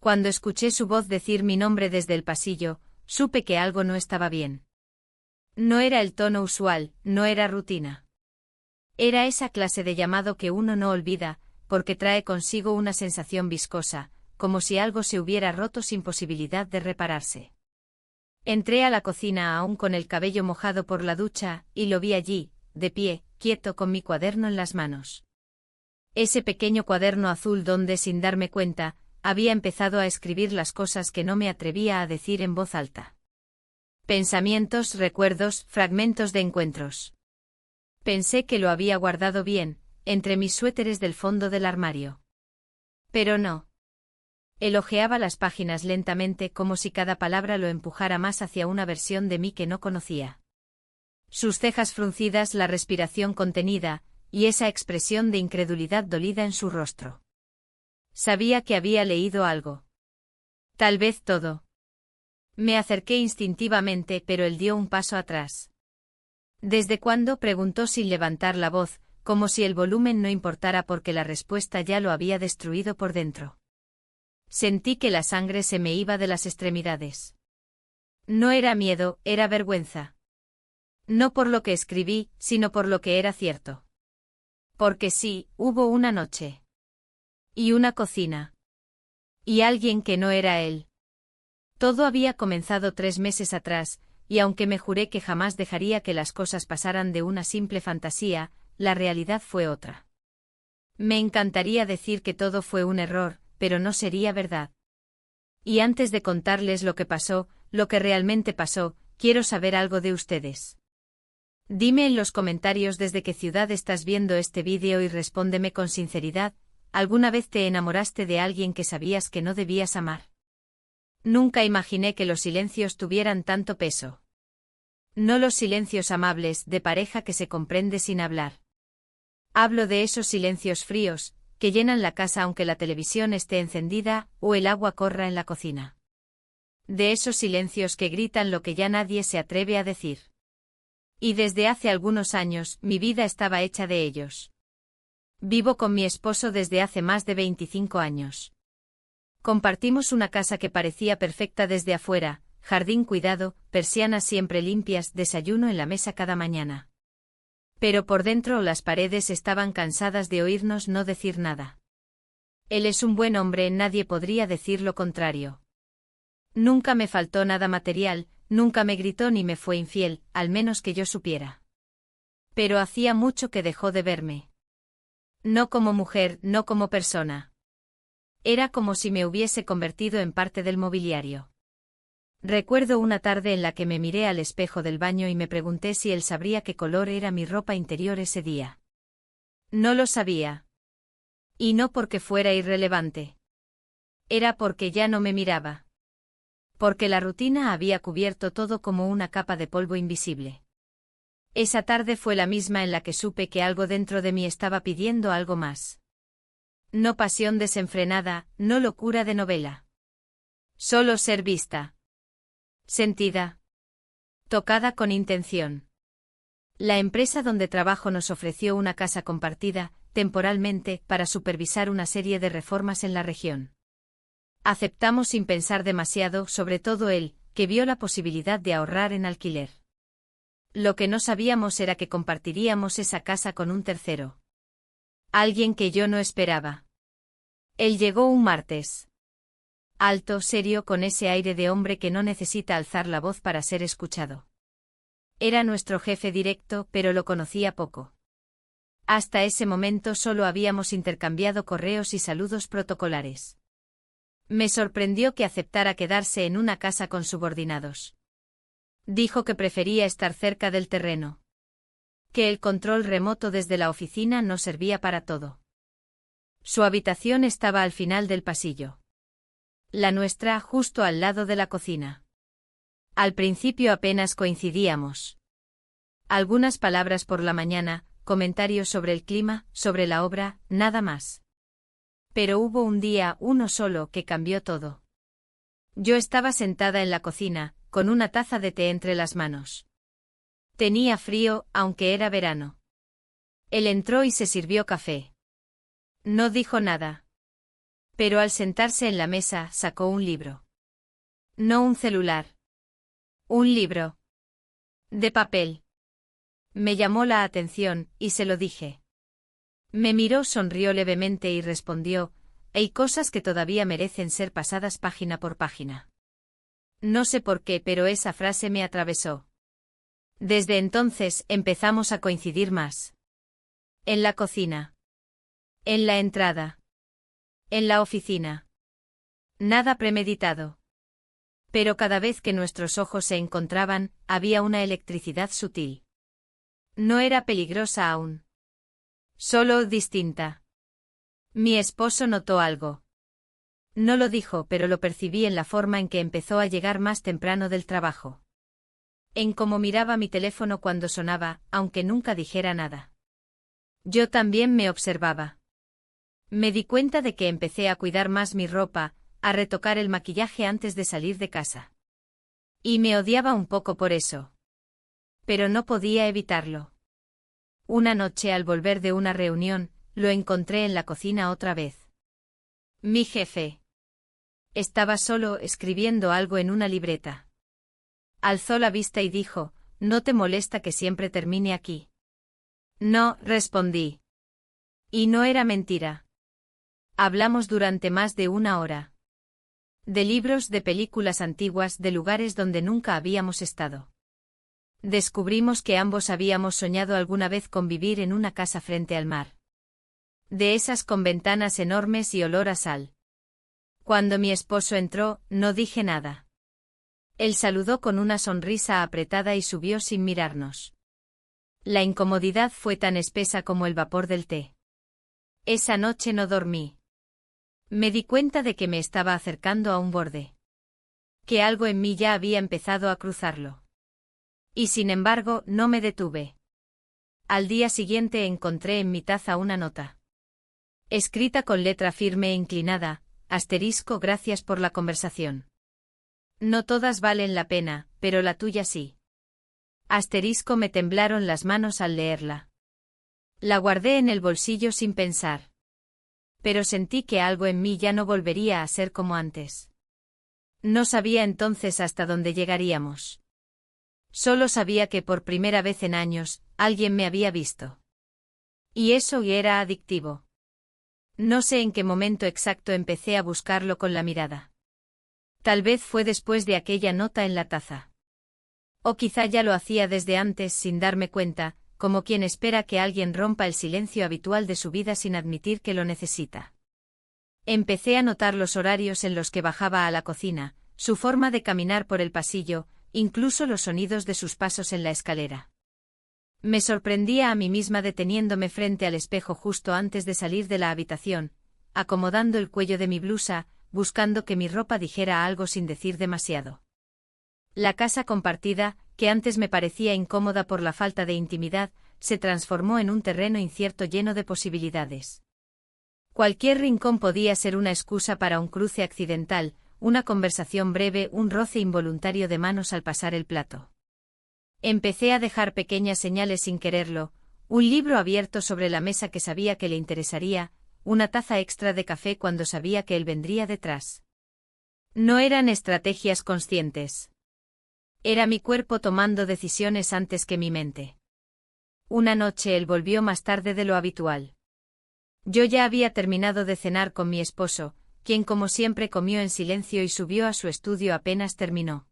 Cuando escuché su voz decir mi nombre desde el pasillo, supe que algo no estaba bien. No era el tono usual, no era rutina. Era esa clase de llamado que uno no olvida, porque trae consigo una sensación viscosa, como si algo se hubiera roto sin posibilidad de repararse. Entré a la cocina aún con el cabello mojado por la ducha, y lo vi allí, de pie, quieto con mi cuaderno en las manos. Ese pequeño cuaderno azul donde, sin darme cuenta, había empezado a escribir las cosas que no me atrevía a decir en voz alta. Pensamientos, recuerdos, fragmentos de encuentros. Pensé que lo había guardado bien, entre mis suéteres del fondo del armario. Pero no. Él hojeaba las páginas lentamente como si cada palabra lo empujara más hacia una versión de mí que no conocía. Sus cejas fruncidas, la respiración contenida, y esa expresión de incredulidad dolida en su rostro. Sabía que había leído algo. Tal vez todo. Me acerqué instintivamente, pero él dio un paso atrás. ¿Desde cuándo?, preguntó sin levantar la voz, como si el volumen no importara porque la respuesta ya lo había destruido por dentro. Sentí que la sangre se me iba de las extremidades. No era miedo, era vergüenza. No por lo que escribí, sino por lo que era cierto. Porque sí, hubo una noche. Y una cocina. Y alguien que no era él. Todo había comenzado 3 meses atrás, y aunque me juré que jamás dejaría que las cosas pasaran de una simple fantasía, la realidad fue otra. Me encantaría decir que todo fue un error, pero no sería verdad. Y antes de contarles lo que pasó, lo que realmente pasó, quiero saber algo de ustedes. Dime en los comentarios desde qué ciudad estás viendo este vídeo y respóndeme con sinceridad, ¿alguna vez te enamoraste de alguien que sabías que no debías amar? Nunca imaginé que los silencios tuvieran tanto peso. No los silencios amables de pareja que se comprende sin hablar. Hablo de esos silencios fríos, que llenan la casa aunque la televisión esté encendida o el agua corra en la cocina. De esos silencios que gritan lo que ya nadie se atreve a decir. Y desde hace algunos años, mi vida estaba hecha de ellos. Vivo con mi esposo desde hace más de 25 años. Compartimos una casa que parecía perfecta desde afuera, jardín cuidado, persianas siempre limpias, desayuno en la mesa cada mañana. Pero por dentro las paredes estaban cansadas de oírnos no decir nada. Él es un buen hombre, nadie podría decir lo contrario. Nunca me faltó nada material, nunca me gritó ni me fue infiel, al menos que yo supiera. Pero hacía mucho que dejó de verme. No como mujer, no como persona. Era como si me hubiese convertido en parte del mobiliario. Recuerdo una tarde en la que me miré al espejo del baño y me pregunté si él sabría qué color era mi ropa interior ese día. No lo sabía. Y no porque fuera irrelevante. Era porque ya no me miraba. Porque la rutina había cubierto todo como una capa de polvo invisible. Esa tarde fue la misma en la que supe que algo dentro de mí estaba pidiendo algo más. No pasión desenfrenada, no locura de novela. Solo ser vista. Sentida. Tocada con intención. La empresa donde trabajo nos ofreció una casa compartida, temporalmente, para supervisar una serie de reformas en la región. Aceptamos sin pensar demasiado, sobre todo él, que vio la posibilidad de ahorrar en alquiler. Lo que no sabíamos era que compartiríamos esa casa con un tercero. Alguien que yo no esperaba. Él llegó un martes. Alto, serio, con ese aire de hombre que no necesita alzar la voz para ser escuchado. Era nuestro jefe directo, pero lo conocía poco. Hasta ese momento solo habíamos intercambiado correos y saludos protocolares. Me sorprendió que aceptara quedarse en una casa con subordinados. Dijo que prefería estar cerca del terreno. Que el control remoto desde la oficina no servía para todo. Su habitación estaba al final del pasillo. La nuestra justo al lado de la cocina. Al principio apenas coincidíamos. Algunas palabras por la mañana, comentarios sobre el clima, sobre la obra, nada más. Pero hubo un día, uno solo, que cambió todo. Yo estaba sentada en la cocina, con una taza de té entre las manos. Tenía frío, aunque era verano. Él entró y se sirvió café. No dijo nada. Pero al sentarse en la mesa, sacó un libro. No un celular. Un libro. De papel. Me llamó la atención, y se lo dije. Me miró, sonrió levemente y respondió: hay cosas que todavía merecen ser pasadas página por página. No sé por qué, pero esa frase me atravesó. Desde entonces empezamos a coincidir más. En la cocina. En la entrada. En la oficina. Nada premeditado. Pero cada vez que nuestros ojos se encontraban, había una electricidad sutil. No era peligrosa aún. Solo distinta. Mi esposo notó algo. No lo dijo, pero lo percibí en la forma en que empezó a llegar más temprano del trabajo. En cómo miraba mi teléfono cuando sonaba, aunque nunca dijera nada. Yo también me observaba. Me di cuenta de que empecé a cuidar más mi ropa, a retocar el maquillaje antes de salir de casa. Y me odiaba un poco por eso. Pero no podía evitarlo. Una noche, al volver de una reunión, lo encontré en la cocina otra vez. Mi jefe. Estaba solo, escribiendo algo en una libreta. Alzó la vista y dijo: ¿no te molesta que siempre termine aquí? No, respondí. Y no era mentira. Hablamos durante más de una hora. De libros, de películas antiguas, de lugares donde nunca habíamos estado. Descubrimos que ambos habíamos soñado alguna vez con vivir en una casa frente al mar. De esas con ventanas enormes y olor a sal. Cuando mi esposo entró, no dije nada. Él saludó con una sonrisa apretada y subió sin mirarnos. La incomodidad fue tan espesa como el vapor del té. Esa noche no dormí. Me di cuenta de que me estaba acercando a un borde. Que algo en mí ya había empezado a cruzarlo. Y sin embargo, no me detuve. Al día siguiente encontré en mi taza una nota. Escrita con letra firme e inclinada: asterisco, gracias por la conversación. No todas valen la pena, pero la tuya sí. Asterisco, me temblaron las manos al leerla. La guardé en el bolsillo sin pensar. Pero sentí que algo en mí ya no volvería a ser como antes. No sabía entonces hasta dónde llegaríamos. Solo sabía que por primera vez en años, alguien me había visto. Y eso era adictivo. No sé en qué momento exacto empecé a buscarlo con la mirada. Tal vez fue después de aquella nota en la taza. O quizá ya lo hacía desde antes sin darme cuenta, como quien espera que alguien rompa el silencio habitual de su vida sin admitir que lo necesita. Empecé a notar los horarios en los que bajaba a la cocina, su forma de caminar por el pasillo, incluso los sonidos de sus pasos en la escalera. Me sorprendía a mí misma deteniéndome frente al espejo justo antes de salir de la habitación, acomodando el cuello de mi blusa, buscando que mi ropa dijera algo sin decir demasiado. La casa compartida, que antes me parecía incómoda por la falta de intimidad, se transformó en un terreno incierto lleno de posibilidades. Cualquier rincón podía ser una excusa para un cruce accidental, una conversación breve, un roce involuntario de manos al pasar el plato. Empecé a dejar pequeñas señales sin quererlo: un libro abierto sobre la mesa que sabía que le interesaría, una taza extra de café cuando sabía que él vendría detrás. No eran estrategias conscientes. Era mi cuerpo tomando decisiones antes que mi mente. Una noche él volvió más tarde de lo habitual. Yo ya había terminado de cenar con mi esposo, quien como siempre comió en silencio y subió a su estudio apenas terminó.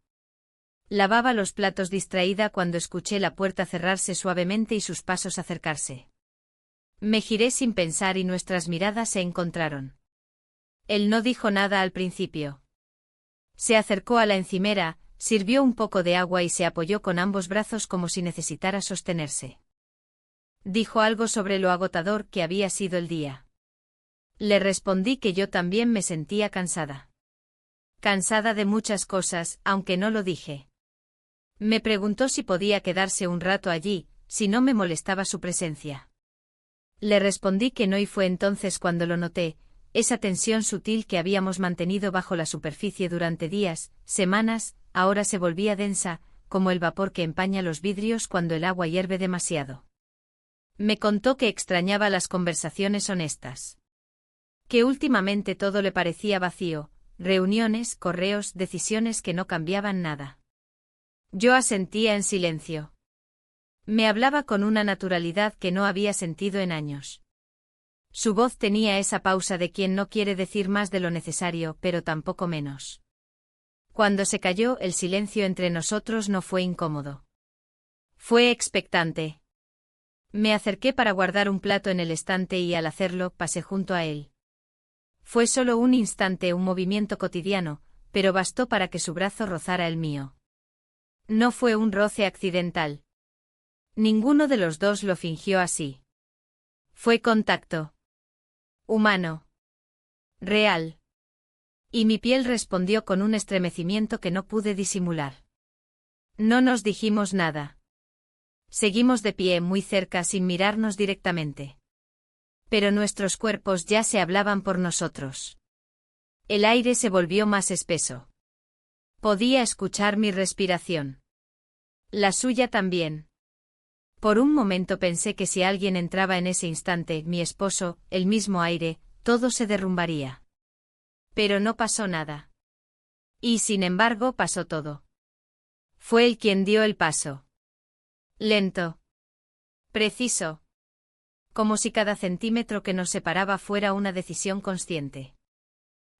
Lavaba los platos distraída cuando escuché la puerta cerrarse suavemente y sus pasos acercarse. Me giré sin pensar y nuestras miradas se encontraron. Él no dijo nada al principio. Se acercó a la encimera, sirvió un poco de agua y se apoyó con ambos brazos como si necesitara sostenerse. Dijo algo sobre lo agotador que había sido el día. Le respondí que yo también me sentía cansada. Cansada de muchas cosas, aunque no lo dije. Me preguntó si podía quedarse un rato allí, si no me molestaba su presencia. Le respondí que no y fue entonces cuando lo noté, esa tensión sutil que habíamos mantenido bajo la superficie durante días, semanas, ahora se volvía densa, como el vapor que empaña los vidrios cuando el agua hierve demasiado. Me contó que extrañaba las conversaciones honestas. Que últimamente todo le parecía vacío, reuniones, correos, decisiones que no cambiaban nada. Yo asentía en silencio. Me hablaba con una naturalidad que no había sentido en años. Su voz tenía esa pausa de quien no quiere decir más de lo necesario, pero tampoco menos. Cuando se cayó, el silencio entre nosotros no fue incómodo. Fue expectante. Me acerqué para guardar un plato en el estante y al hacerlo pasé junto a él. Fue solo un instante, un movimiento cotidiano, pero bastó para que su brazo rozara el mío. No fue un roce accidental. Ninguno de los dos lo fingió así. Fue contacto. Humano. Real. Y mi piel respondió con un estremecimiento que no pude disimular. No nos dijimos nada. Seguimos de pie muy cerca sin mirarnos directamente. Pero nuestros cuerpos ya se hablaban por nosotros. El aire se volvió más espeso. Podía escuchar mi respiración. La suya también. Por un momento pensé que si alguien entraba en ese instante, mi esposo, el mismo aire, todo se derrumbaría. Pero no pasó nada. Y sin embargo pasó todo. Fue él quien dio el paso. Lento. Preciso. Como si cada centímetro que nos separaba fuera una decisión consciente.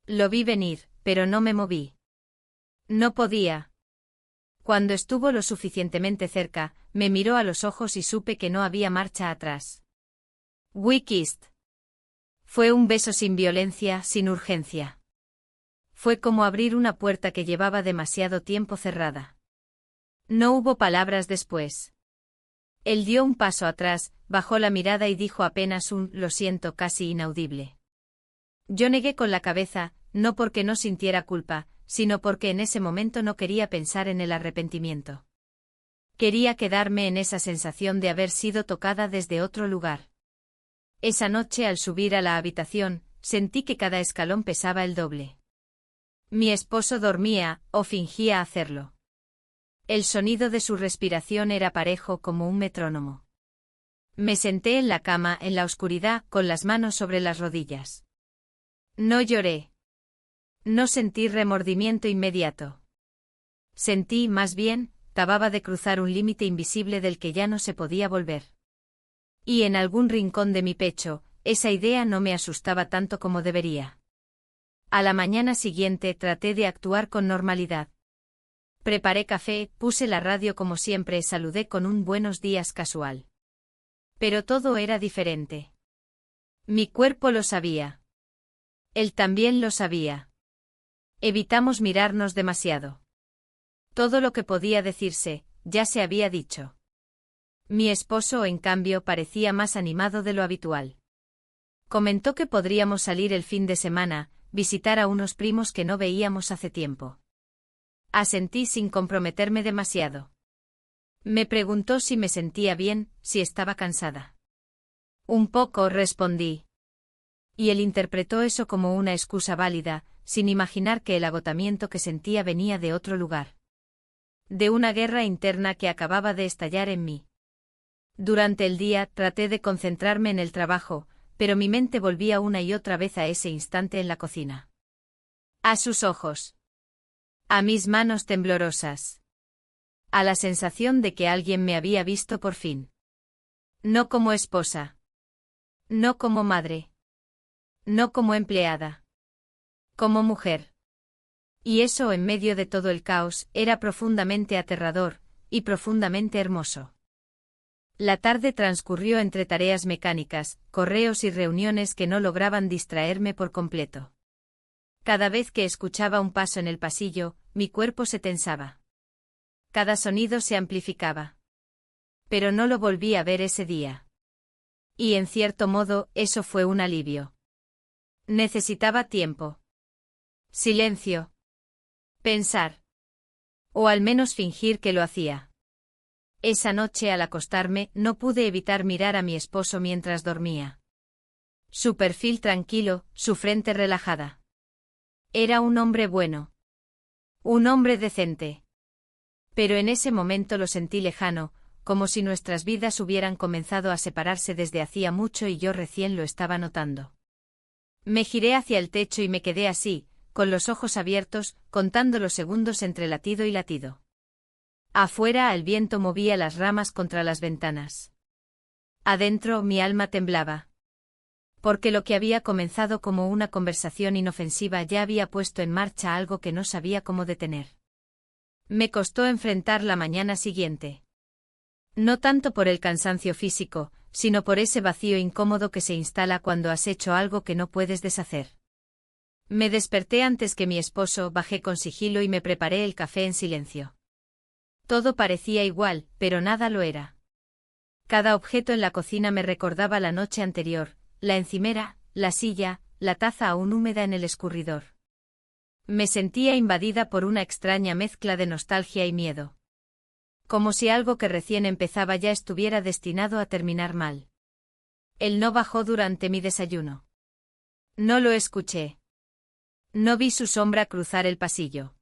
Lo vi venir, pero no me moví. No podía. Cuando estuvo lo suficientemente cerca, me miró a los ojos y supe que no había marcha atrás. We kissed. Fue un beso sin violencia, sin urgencia. Fue como abrir una puerta que llevaba demasiado tiempo cerrada. No hubo palabras después. Él dio un paso atrás, bajó la mirada y dijo apenas un «lo siento» casi inaudible. Yo negué con la cabeza, no porque no sintiera culpa, sino porque en ese momento no quería pensar en el arrepentimiento. Quería quedarme en esa sensación de haber sido tocada desde otro lugar. Esa noche al subir a la habitación, sentí que cada escalón pesaba el doble. Mi esposo dormía, o fingía hacerlo. El sonido de su respiración era parejo como un metrónomo. Me senté en la cama en la oscuridad, con las manos sobre las rodillas. No lloré. No sentí remordimiento inmediato. Sentí, más bien, acababa de cruzar un límite invisible del que ya no se podía volver. Y en algún rincón de mi pecho, esa idea no me asustaba tanto como debería. A la mañana siguiente traté de actuar con normalidad. Preparé café, puse la radio como siempre, saludé con un buenos días casual. Pero todo era diferente. Mi cuerpo lo sabía. Él también lo sabía. Evitamos mirarnos demasiado. Todo lo que podía decirse, ya se había dicho. Mi esposo, en cambio, parecía más animado de lo habitual. Comentó que podríamos salir el fin de semana, visitar a unos primos que no veíamos hace tiempo. Asentí sin comprometerme demasiado. Me preguntó si me sentía bien, si estaba cansada. Un poco, respondí. Y él interpretó eso como una excusa válida, sin imaginar que el agotamiento que sentía venía de otro lugar. De una guerra interna que acababa de estallar en mí. Durante el día traté de concentrarme en el trabajo, pero mi mente volvía una y otra vez a ese instante en la cocina. A sus ojos. A mis manos temblorosas. A la sensación de que alguien me había visto por fin. No como esposa. No como madre. No como empleada. Como mujer. Y eso en medio de todo el caos era profundamente aterrador, y profundamente hermoso. La tarde transcurrió entre tareas mecánicas, correos y reuniones que no lograban distraerme por completo. Cada vez que escuchaba un paso en el pasillo, mi cuerpo se tensaba. Cada sonido se amplificaba. Pero no lo volví a ver ese día. Y en cierto modo, eso fue un alivio. Necesitaba tiempo. Silencio. Pensar. O al menos fingir que lo hacía. Esa noche al acostarme no pude evitar mirar a mi esposo mientras dormía. Su perfil tranquilo, su frente relajada. Era un hombre bueno. Un hombre decente. Pero en ese momento lo sentí lejano, como si nuestras vidas hubieran comenzado a separarse desde hacía mucho y yo recién lo estaba notando. Me giré hacia el techo y me quedé así, con los ojos abiertos, contando los segundos entre latido y latido. Afuera el viento movía las ramas contra las ventanas. Adentro mi alma temblaba. Porque lo que había comenzado como una conversación inofensiva ya había puesto en marcha algo que no sabía cómo detener. Me costó enfrentar la mañana siguiente. No tanto por el cansancio físico, sino por ese vacío incómodo que se instala cuando has hecho algo que no puedes deshacer. Me desperté antes que mi esposo, bajé con sigilo y me preparé el café en silencio. Todo parecía igual, pero nada lo era. Cada objeto en la cocina me recordaba la noche anterior, la encimera, la silla, la taza aún húmeda en el escurridor. Me sentía invadida por una extraña mezcla de nostalgia y miedo. Como si algo que recién empezaba ya estuviera destinado a terminar mal. Él no bajó durante mi desayuno. No lo escuché. No vi su sombra cruzar el pasillo.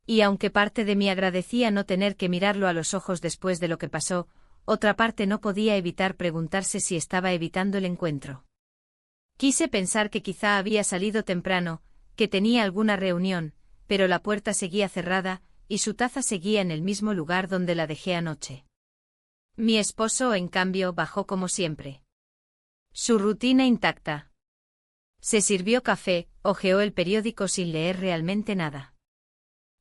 Y aunque parte de mí agradecía no tener que mirarlo a los ojos después de lo que pasó, otra parte no podía evitar preguntarse si estaba evitando el encuentro. Quise pensar que quizá había salido temprano, que tenía alguna reunión, pero la puerta seguía cerrada, y su taza seguía en el mismo lugar donde la dejé anoche. Mi esposo, en cambio, bajó como siempre. Su rutina intacta. Se sirvió café, hojeó el periódico sin leer realmente nada.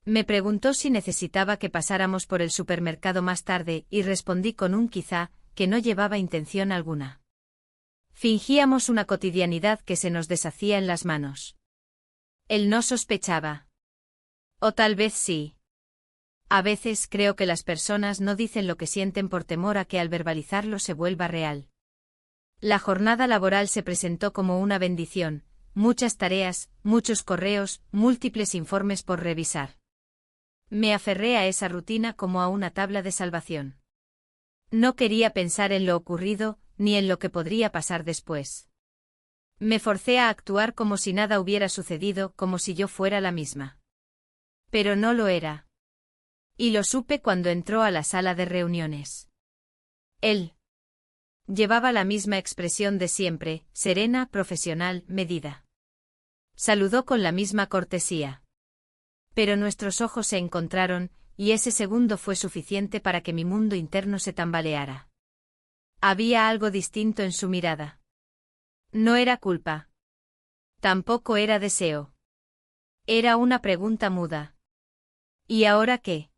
Me preguntó si necesitaba que pasáramos por el supermercado más tarde y respondí con un quizá, que no llevaba intención alguna. Fingíamos una cotidianidad que se nos deshacía en las manos. Él no sospechaba. O tal vez sí. A veces creo que las personas no dicen lo que sienten por temor a que al verbalizarlo se vuelva real. La jornada laboral se presentó como una bendición, muchas tareas, muchos correos, múltiples informes por revisar. Me aferré a esa rutina como a una tabla de salvación. No quería pensar en lo ocurrido, ni en lo que podría pasar después. Me forcé a actuar como si nada hubiera sucedido, como si yo fuera la misma. Pero no lo era. Y lo supe cuando entró a la sala de reuniones. Él llevaba la misma expresión de siempre, serena, profesional, medida. Saludó con la misma cortesía. Pero nuestros ojos se encontraron, y ese segundo fue suficiente para que mi mundo interno se tambaleara. Había algo distinto en su mirada. No era culpa. Tampoco era deseo. Era una pregunta muda. ¿Y ahora qué?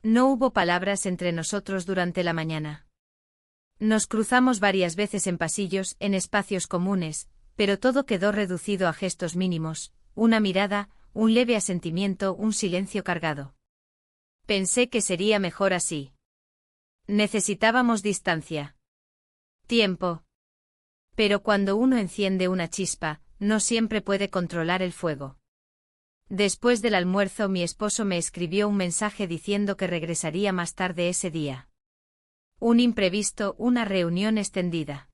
No hubo palabras entre nosotros durante la mañana. Nos cruzamos varias veces en pasillos, en espacios comunes, pero todo quedó reducido a gestos mínimos, una mirada, un leve asentimiento, un silencio cargado. Pensé que sería mejor así. Necesitábamos distancia. Tiempo. Pero cuando uno enciende una chispa, no siempre puede controlar el fuego. Después del almuerzo mi esposo me escribió un mensaje diciendo que regresaría más tarde ese día. Un imprevisto, una reunión extendida.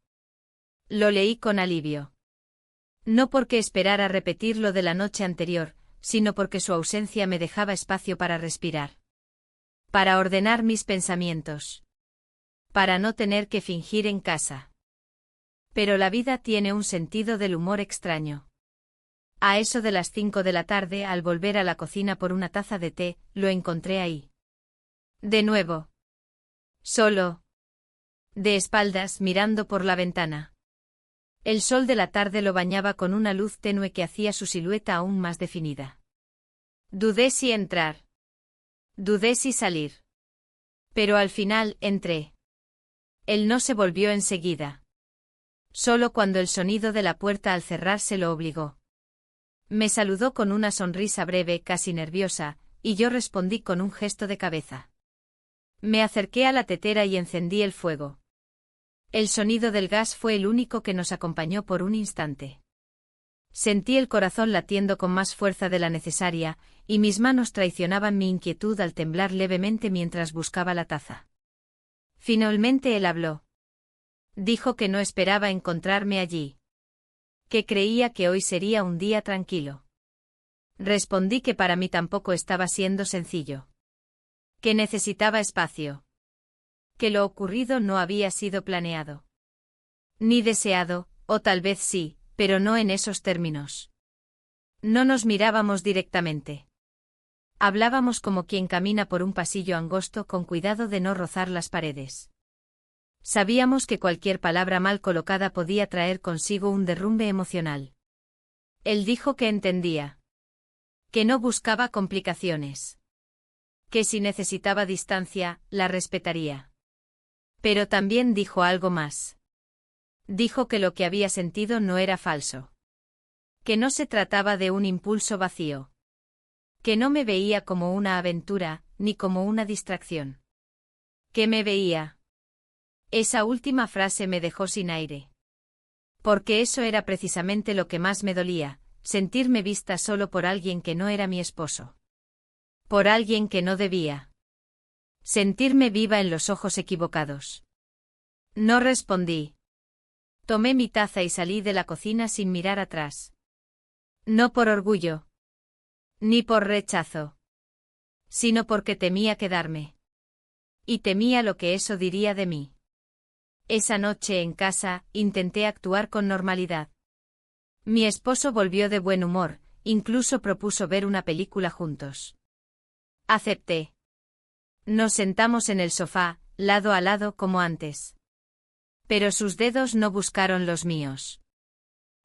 Lo leí con alivio. No porque esperara repetir lo de la noche anterior, sino porque su ausencia me dejaba espacio para respirar. Para ordenar mis pensamientos. Para no tener que fingir en casa. Pero la vida tiene un sentido del humor extraño. A eso de las 5 de la tarde, al volver a la cocina por una taza de té, lo encontré ahí. De nuevo. Solo. De espaldas, mirando por la ventana. El sol de la tarde lo bañaba con una luz tenue que hacía su silueta aún más definida. Dudé si entrar. Dudé si salir. Pero al final, entré. Él no se volvió enseguida. Solo cuando el sonido de la puerta al cerrarse lo obligó. Me saludó con una sonrisa breve, casi nerviosa, y yo respondí con un gesto de cabeza. Me acerqué a la tetera y encendí el fuego. El sonido del gas fue el único que nos acompañó por un instante. Sentí el corazón latiendo con más fuerza de la necesaria, y mis manos traicionaban mi inquietud al temblar levemente mientras buscaba la taza. Finalmente él habló. Dijo que no esperaba encontrarme allí. Que creía que hoy sería un día tranquilo. Respondí que para mí tampoco estaba siendo sencillo. Que necesitaba espacio. Que lo ocurrido no había sido planeado. Ni deseado, o tal vez sí, pero no en esos términos. No nos mirábamos directamente. Hablábamos como quien camina por un pasillo angosto con cuidado de no rozar las paredes. Sabíamos que cualquier palabra mal colocada podía traer consigo un derrumbe emocional. Él dijo que entendía. Que no buscaba complicaciones. Que si necesitaba distancia, la respetaría. Pero también dijo algo más. Dijo que lo que había sentido no era falso. Que no se trataba de un impulso vacío. Que no me veía como una aventura, ni como una distracción. Que me veía. Esa última frase me dejó sin aire. Porque eso era precisamente lo que más me dolía, sentirme vista solo por alguien que no era mi esposo. Por alguien que no debía. Sentirme viva en los ojos equivocados. No respondí. Tomé mi taza y salí de la cocina sin mirar atrás. No por orgullo. Ni por rechazo. Sino porque temía quedarme. Y temía lo que eso diría de mí. Esa noche en casa, intenté actuar con normalidad. Mi esposo volvió de buen humor, incluso propuso ver una película juntos. Acepté. Nos sentamos en el sofá, lado a lado como antes. Pero sus dedos no buscaron los míos.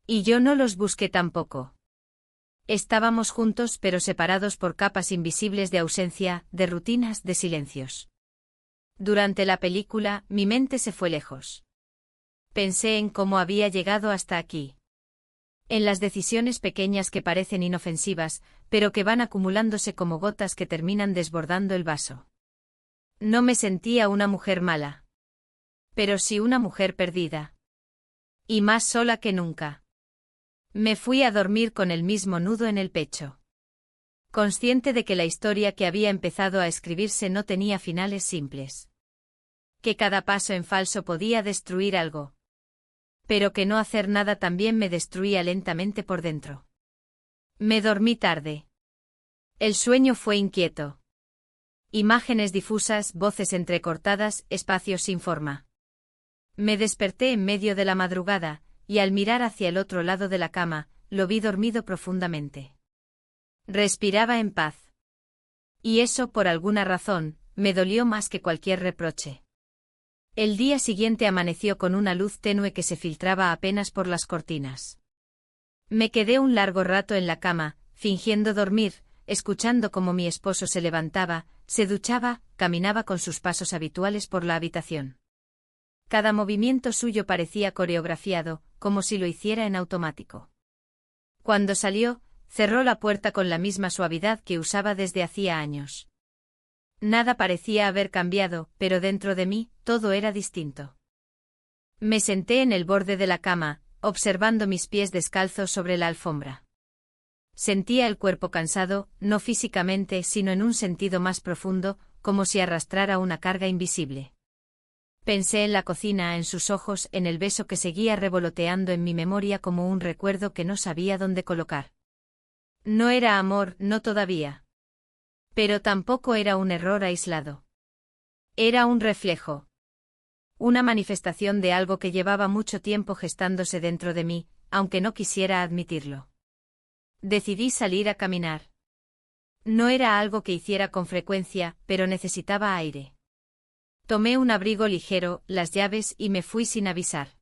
Y yo no los busqué tampoco. Estábamos juntos pero separados por capas invisibles de ausencia, de rutinas, de silencios. Durante la película, mi mente se fue lejos. Pensé en cómo había llegado hasta aquí. En las decisiones pequeñas que parecen inofensivas, pero que van acumulándose como gotas que terminan desbordando el vaso. No me sentía una mujer mala. Pero sí una mujer perdida. Y más sola que nunca. Me fui a dormir con el mismo nudo en el pecho. Consciente de que la historia que había empezado a escribirse no tenía finales simples. Que cada paso en falso podía destruir algo. Pero que no hacer nada también me destruía lentamente por dentro. Me dormí tarde. El sueño fue inquieto. Imágenes difusas, voces entrecortadas, espacios sin forma. Me desperté en medio de la madrugada, y al mirar hacia el otro lado de la cama, lo vi dormido profundamente. Respiraba en paz. Y eso, por alguna razón, me dolió más que cualquier reproche. El día siguiente amaneció con una luz tenue que se filtraba apenas por las cortinas. Me quedé un largo rato en la cama, fingiendo dormir, escuchando cómo mi esposo se levantaba, se duchaba, caminaba con sus pasos habituales por la habitación. Cada movimiento suyo parecía coreografiado, como si lo hiciera en automático. Cuando salió, cerró la puerta con la misma suavidad que usaba desde hacía años. Nada parecía haber cambiado, pero dentro de mí, todo era distinto. Me senté en el borde de la cama, observando mis pies descalzos sobre la alfombra. Sentía el cuerpo cansado, no físicamente, sino en un sentido más profundo, como si arrastrara una carga invisible. Pensé en la cocina, en sus ojos, en el beso que seguía revoloteando en mi memoria como un recuerdo que no sabía dónde colocar. No era amor, no todavía. Pero tampoco era un error aislado. Era un reflejo. Una manifestación de algo que llevaba mucho tiempo gestándose dentro de mí, aunque no quisiera admitirlo. Decidí salir a caminar. No era algo que hiciera con frecuencia, pero necesitaba aire. Tomé un abrigo ligero, las llaves y me fui sin avisar.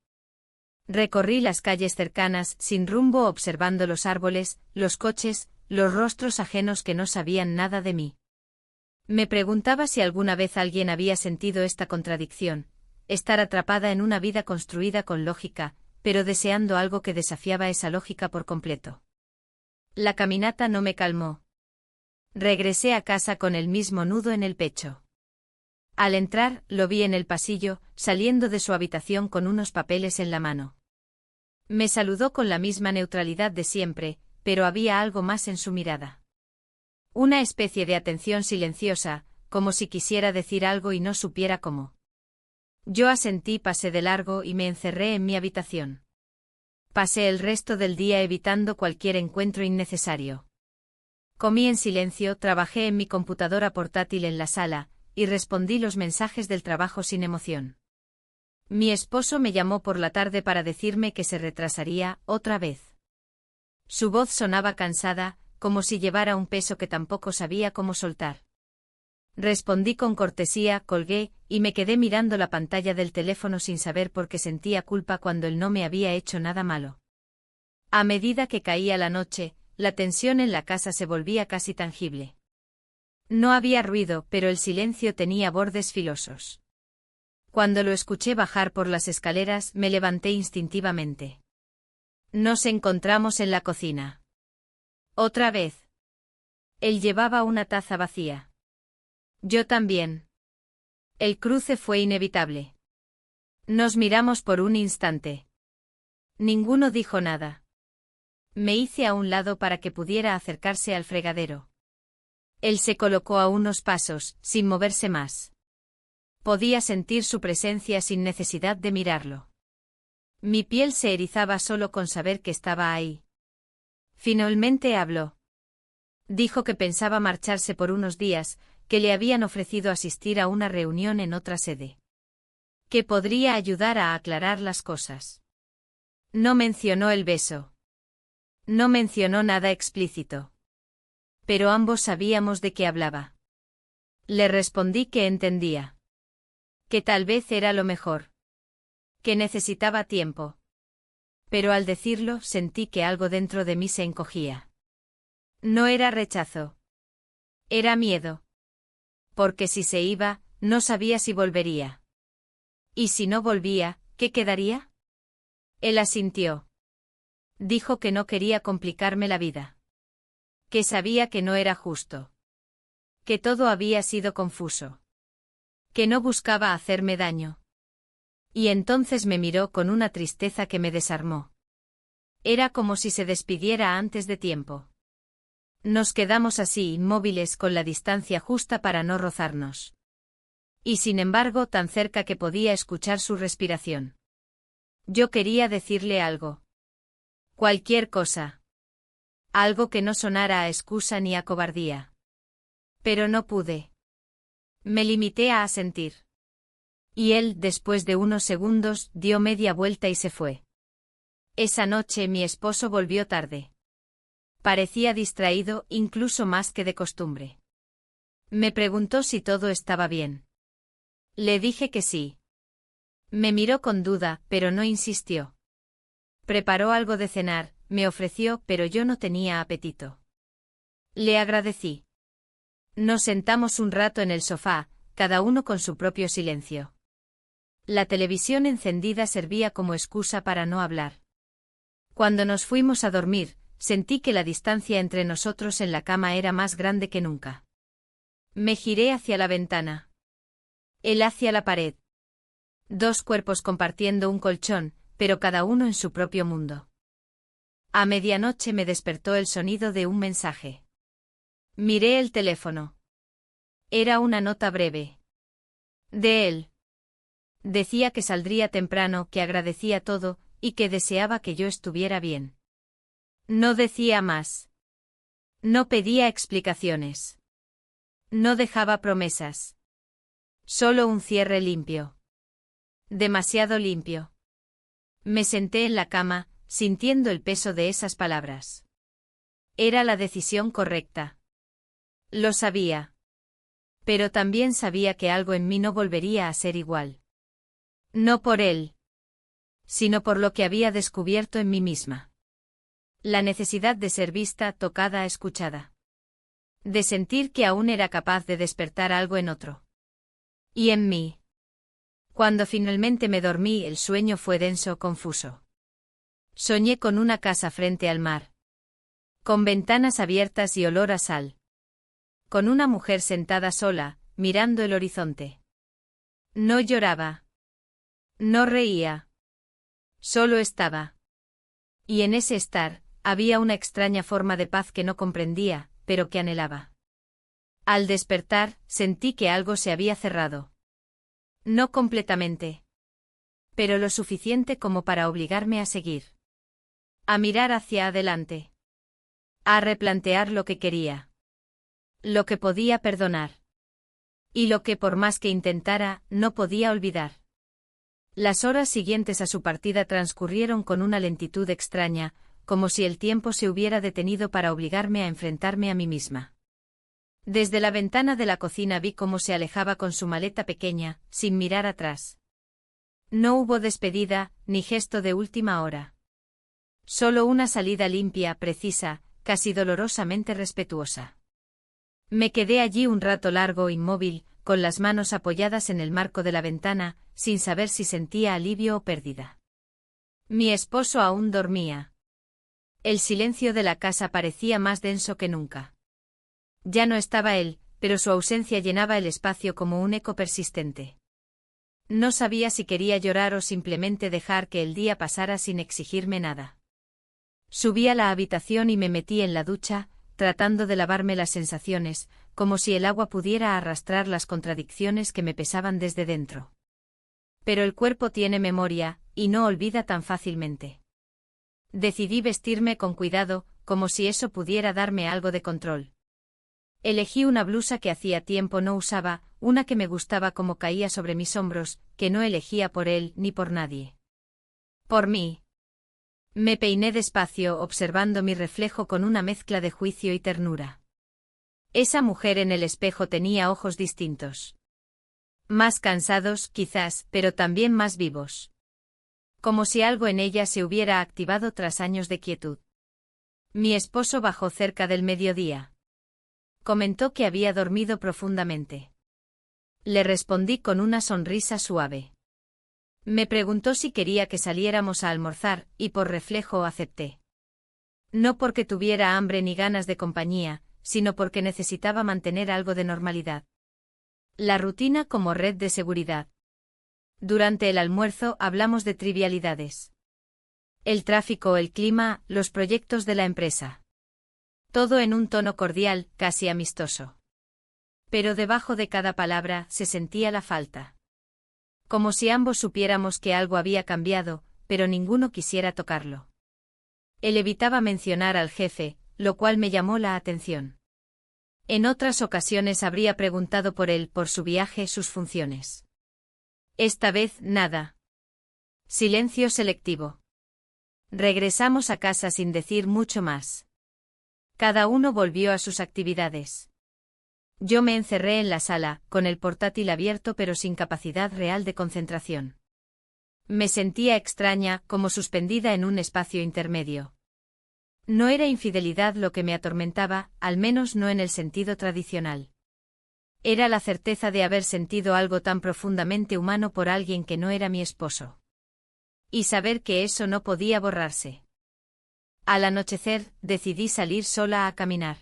Recorrí las calles cercanas, sin rumbo, observando los árboles, los coches, los rostros ajenos que no sabían nada de mí. Me preguntaba si alguna vez alguien había sentido esta contradicción, estar atrapada en una vida construida con lógica, pero deseando algo que desafiaba esa lógica por completo. La caminata no me calmó. Regresé a casa con el mismo nudo en el pecho. Al entrar, lo vi en el pasillo, saliendo de su habitación con unos papeles en la mano. Me saludó con la misma neutralidad de siempre, pero había algo más en su mirada. Una especie de atención silenciosa, como si quisiera decir algo y no supiera cómo. Yo asentí, pasé de largo y me encerré en mi habitación. Pasé el resto del día evitando cualquier encuentro innecesario. Comí en silencio, trabajé en mi computadora portátil en la sala, y respondí los mensajes del trabajo sin emoción. Mi esposo me llamó por la tarde para decirme que se retrasaría, otra vez. Su voz sonaba cansada, como si llevara un peso que tampoco sabía cómo soltar. Respondí con cortesía, colgué, y me quedé mirando la pantalla del teléfono sin saber por qué sentía culpa cuando él no me había hecho nada malo. A medida que caía la noche, la tensión en la casa se volvía casi tangible. No había ruido, pero el silencio tenía bordes filosos. Cuando lo escuché bajar por las escaleras, me levanté instintivamente. Nos encontramos en la cocina. Otra vez. Él llevaba una taza vacía. Yo también. El cruce fue inevitable. Nos miramos por un instante. Ninguno dijo nada. Me hice a un lado para que pudiera acercarse al fregadero. Él se colocó a unos pasos, sin moverse más. Podía sentir su presencia sin necesidad de mirarlo. Mi piel se erizaba solo con saber que estaba ahí. Finalmente habló. Dijo que pensaba marcharse por unos días, que le habían ofrecido asistir a una reunión en otra sede. Que podría ayudar a aclarar las cosas. No mencionó el beso. No mencionó nada explícito. Pero ambos sabíamos de qué hablaba. Le respondí que entendía. Que tal vez era lo mejor. Que necesitaba tiempo. Pero al decirlo sentí que algo dentro de mí se encogía. No era rechazo. Era miedo. Porque si se iba, no sabía si volvería. Y si no volvía, ¿qué quedaría? Él asintió. Dijo que no quería complicarme la vida. Que sabía que no era justo. Que todo había sido confuso. Que no buscaba hacerme daño. Y entonces me miró con una tristeza que me desarmó. Era como si se despidiera antes de tiempo. Nos quedamos así inmóviles con la distancia justa para no rozarnos. Y sin embargo tan cerca que podía escuchar su respiración. Yo quería decirle algo. Cualquier cosa. Algo que no sonara a excusa ni a cobardía. Pero no pude. Me limité a asentir. Y él, después de unos segundos, dio media vuelta y se fue. Esa noche mi esposo volvió tarde. Parecía distraído, incluso más que de costumbre. Me preguntó si todo estaba bien. Le dije que sí. Me miró con duda, pero no insistió. Preparó algo de cenar, me ofreció, pero yo no tenía apetito. Le agradecí. Nos sentamos un rato en el sofá, cada uno con su propio silencio. La televisión encendida servía como excusa para no hablar. Cuando nos fuimos a dormir, sentí que la distancia entre nosotros en la cama era más grande que nunca. Me giré hacia la ventana. Él hacia la pared. Dos cuerpos compartiendo un colchón, pero cada uno en su propio mundo. A medianoche me despertó el sonido de un mensaje. Miré el teléfono. Era una nota breve. De él. Decía que saldría temprano, que agradecía todo, y que deseaba que yo estuviera bien. No decía más. No pedía explicaciones. No dejaba promesas. Solo un cierre limpio. Demasiado limpio. Me senté en la cama, sintiendo el peso de esas palabras. Era la decisión correcta. Lo sabía. Pero también sabía que algo en mí no volvería a ser igual. No por él, sino por lo que había descubierto en mí misma. La necesidad de ser vista, tocada, escuchada. De sentir que aún era capaz de despertar algo en otro. Y en mí. Cuando finalmente me dormí, el sueño fue denso, confuso. Soñé con una casa frente al mar. Con ventanas abiertas y olor a sal. Con una mujer sentada sola, mirando el horizonte. No lloraba. No reía. Solo estaba. Y en ese estar, había una extraña forma de paz que no comprendía, pero que anhelaba. Al despertar, sentí que algo se había cerrado. No completamente. Pero lo suficiente como para obligarme a seguir. A mirar hacia adelante. A replantear lo que quería. Lo que podía perdonar. Y lo que por más que intentara, no podía olvidar. Las horas siguientes a su partida transcurrieron con una lentitud extraña, como si el tiempo se hubiera detenido para obligarme a enfrentarme a mí misma. Desde la ventana de la cocina vi cómo se alejaba con su maleta pequeña, sin mirar atrás. No hubo despedida, ni gesto de última hora. Solo una salida limpia, precisa, casi dolorosamente respetuosa. Me quedé allí un rato largo, inmóvil, con las manos apoyadas en el marco de la ventana, sin saber si sentía alivio o pérdida. Mi esposo aún dormía. El silencio de la casa parecía más denso que nunca. Ya no estaba él, pero su ausencia llenaba el espacio como un eco persistente. No sabía si quería llorar o simplemente dejar que el día pasara sin exigirme nada. Subí a la habitación y me metí en la ducha, tratando de lavarme las sensaciones, como si el agua pudiera arrastrar las contradicciones que me pesaban desde dentro. Pero el cuerpo tiene memoria, y no olvida tan fácilmente. Decidí vestirme con cuidado, como si eso pudiera darme algo de control. Elegí una blusa que hacía tiempo no usaba, una que me gustaba como caía sobre mis hombros, que no elegía por él ni por nadie. Por mí. Me peiné despacio, observando mi reflejo con una mezcla de juicio y ternura. Esa mujer en el espejo tenía ojos distintos. Más cansados, quizás, pero también más vivos. Como si algo en ella se hubiera activado tras años de quietud. Mi esposo bajó cerca del mediodía. Comentó que había dormido profundamente. Le respondí con una sonrisa suave. Me preguntó si quería que saliéramos a almorzar, y por reflejo acepté. No porque tuviera hambre ni ganas de compañía, sino porque necesitaba mantener algo de normalidad. La rutina como red de seguridad. Durante el almuerzo hablamos de trivialidades. El tráfico, el clima, los proyectos de la empresa. Todo en un tono cordial, casi amistoso. Pero debajo de cada palabra se sentía la falta. Como si ambos supiéramos que algo había cambiado, pero ninguno quisiera tocarlo. Él evitaba mencionar al jefe, lo cual me llamó la atención. En otras ocasiones habría preguntado por él, por su viaje, sus funciones. Esta vez, nada. Silencio selectivo. Regresamos a casa sin decir mucho más. Cada uno volvió a sus actividades. Yo me encerré en la sala, con el portátil abierto pero sin capacidad real de concentración. Me sentía extraña, como suspendida en un espacio intermedio. No era infidelidad lo que me atormentaba, al menos no en el sentido tradicional. Era la certeza de haber sentido algo tan profundamente humano por alguien que no era mi esposo. Y saber que eso no podía borrarse. Al anochecer, decidí salir sola a caminar.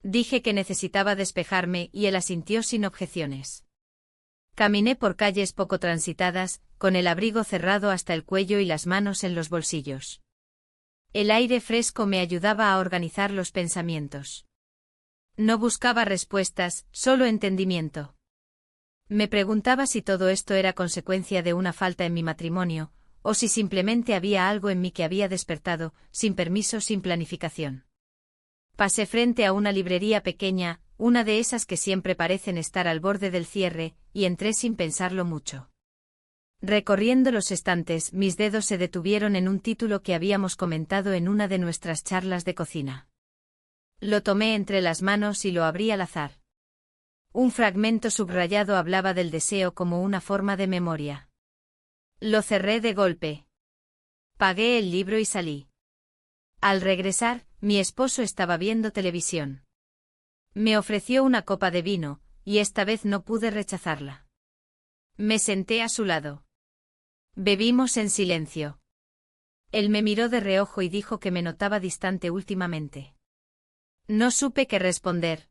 Dije que necesitaba despejarme y él asintió sin objeciones. Caminé por calles poco transitadas, con el abrigo cerrado hasta el cuello y las manos en los bolsillos. El aire fresco me ayudaba a organizar los pensamientos. No buscaba respuestas, solo entendimiento. Me preguntaba si todo esto era consecuencia de una falta en mi matrimonio, o si simplemente había algo en mí que había despertado, sin permiso, sin planificación. Pasé frente a una librería pequeña, una de esas que siempre parecen estar al borde del cierre, y entré sin pensarlo mucho. Recorriendo los estantes, mis dedos se detuvieron en un título que habíamos comentado en una de nuestras charlas de cocina. Lo tomé entre las manos y lo abrí al azar. Un fragmento subrayado hablaba del deseo como una forma de memoria. Lo cerré de golpe. Pagué el libro y salí. Al regresar, mi esposo estaba viendo televisión. Me ofreció una copa de vino, y esta vez no pude rechazarla. Me senté a su lado. Bebimos en silencio. Él me miró de reojo y dijo que me notaba distante últimamente. No supe qué responder.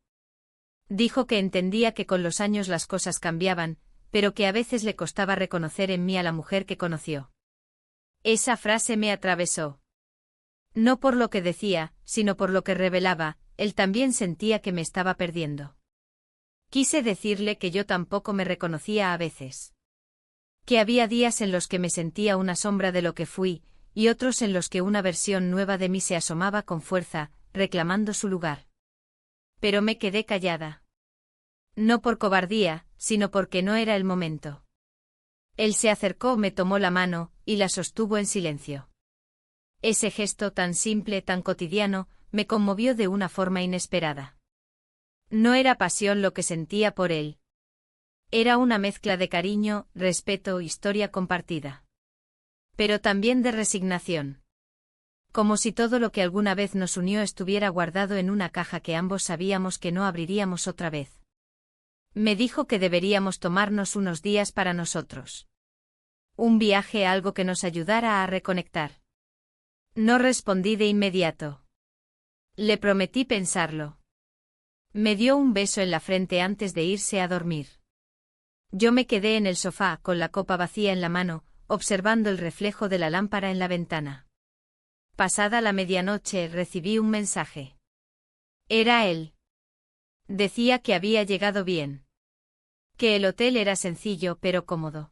Dijo que entendía que con los años las cosas cambiaban, pero que a veces le costaba reconocer en mí a la mujer que conoció. Esa frase me atravesó. No por lo que decía, sino por lo que revelaba, él también sentía que me estaba perdiendo. Quise decirle que yo tampoco me reconocía a veces. Que había días en los que me sentía una sombra de lo que fui, y otros en los que una versión nueva de mí se asomaba con fuerza, reclamando su lugar. Pero me quedé callada. No por cobardía, sino porque no era el momento. Él se acercó, me tomó la mano, y la sostuvo en silencio. Ese gesto tan simple, tan cotidiano, me conmovió de una forma inesperada. No era pasión lo que sentía por él. Era una mezcla de cariño, respeto, historia compartida. Pero también de resignación. Como si todo lo que alguna vez nos unió estuviera guardado en una caja que ambos sabíamos que no abriríamos otra vez. Me dijo que deberíamos tomarnos unos días para nosotros. Un viaje, algo que nos ayudara a reconectar. No respondí de inmediato. Le prometí pensarlo. Me dio un beso en la frente antes de irse a dormir. Yo me quedé en el sofá con la copa vacía en la mano, observando el reflejo de la lámpara en la ventana. Pasada la medianoche recibí un mensaje. Era él. Decía que había llegado bien. Que el hotel era sencillo pero cómodo.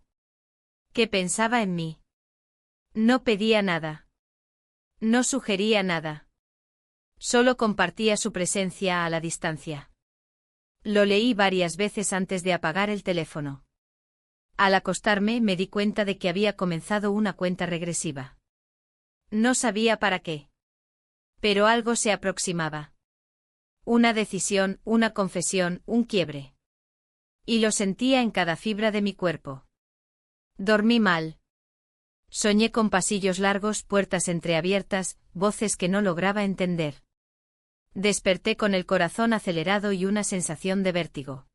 Que pensaba en mí. No pedía nada. No sugería nada. Solo compartía su presencia a la distancia. Lo leí varias veces antes de apagar el teléfono. Al acostarme me di cuenta de que había comenzado una cuenta regresiva. No sabía para qué. Pero algo se aproximaba. Una decisión, una confesión, un quiebre. Y lo sentía en cada fibra de mi cuerpo. Dormí mal. Soñé con pasillos largos, puertas entreabiertas, voces que no lograba entender. Desperté con el corazón acelerado y una sensación de vértigo.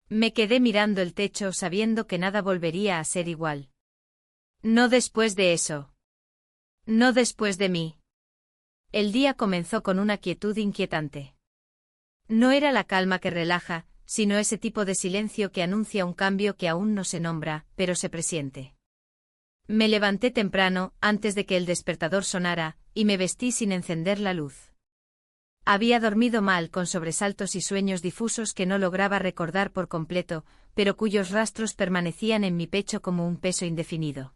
Me quedé mirando el techo sabiendo que nada volvería a ser igual. No después de eso. No después de mí. El día comenzó con una quietud inquietante. No era la calma que relaja, sino ese tipo de silencio que anuncia un cambio que aún no se nombra, pero se presiente. Me levanté temprano, antes de que el despertador sonara, y me vestí sin encender la luz. Había dormido mal con sobresaltos y sueños difusos que no lograba recordar por completo, pero cuyos rastros permanecían en mi pecho como un peso indefinido.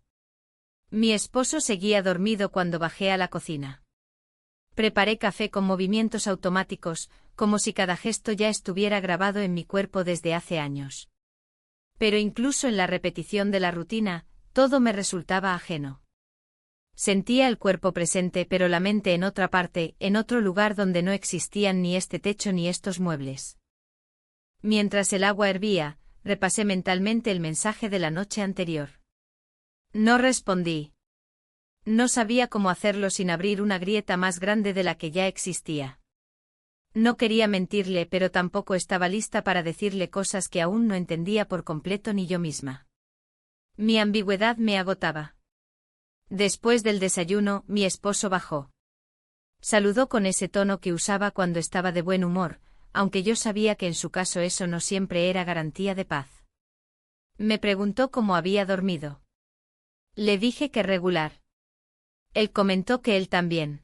Mi esposo seguía dormido cuando bajé a la cocina. Preparé café con movimientos automáticos, como si cada gesto ya estuviera grabado en mi cuerpo desde hace años. Pero incluso en la repetición de la rutina, todo me resultaba ajeno. Sentía el cuerpo presente pero la mente en otra parte, en otro lugar donde no existían ni este techo ni estos muebles. Mientras el agua hervía, repasé mentalmente el mensaje de la noche anterior. No respondí. No sabía cómo hacerlo sin abrir una grieta más grande de la que ya existía. No quería mentirle, pero tampoco estaba lista para decirle cosas que aún no entendía por completo ni yo misma. Mi ambigüedad me agotaba. Después del desayuno, mi esposo bajó. Saludó con ese tono que usaba cuando estaba de buen humor, aunque yo sabía que en su caso eso no siempre era garantía de paz. Me preguntó cómo había dormido. Le dije que regular. Él comentó que él también.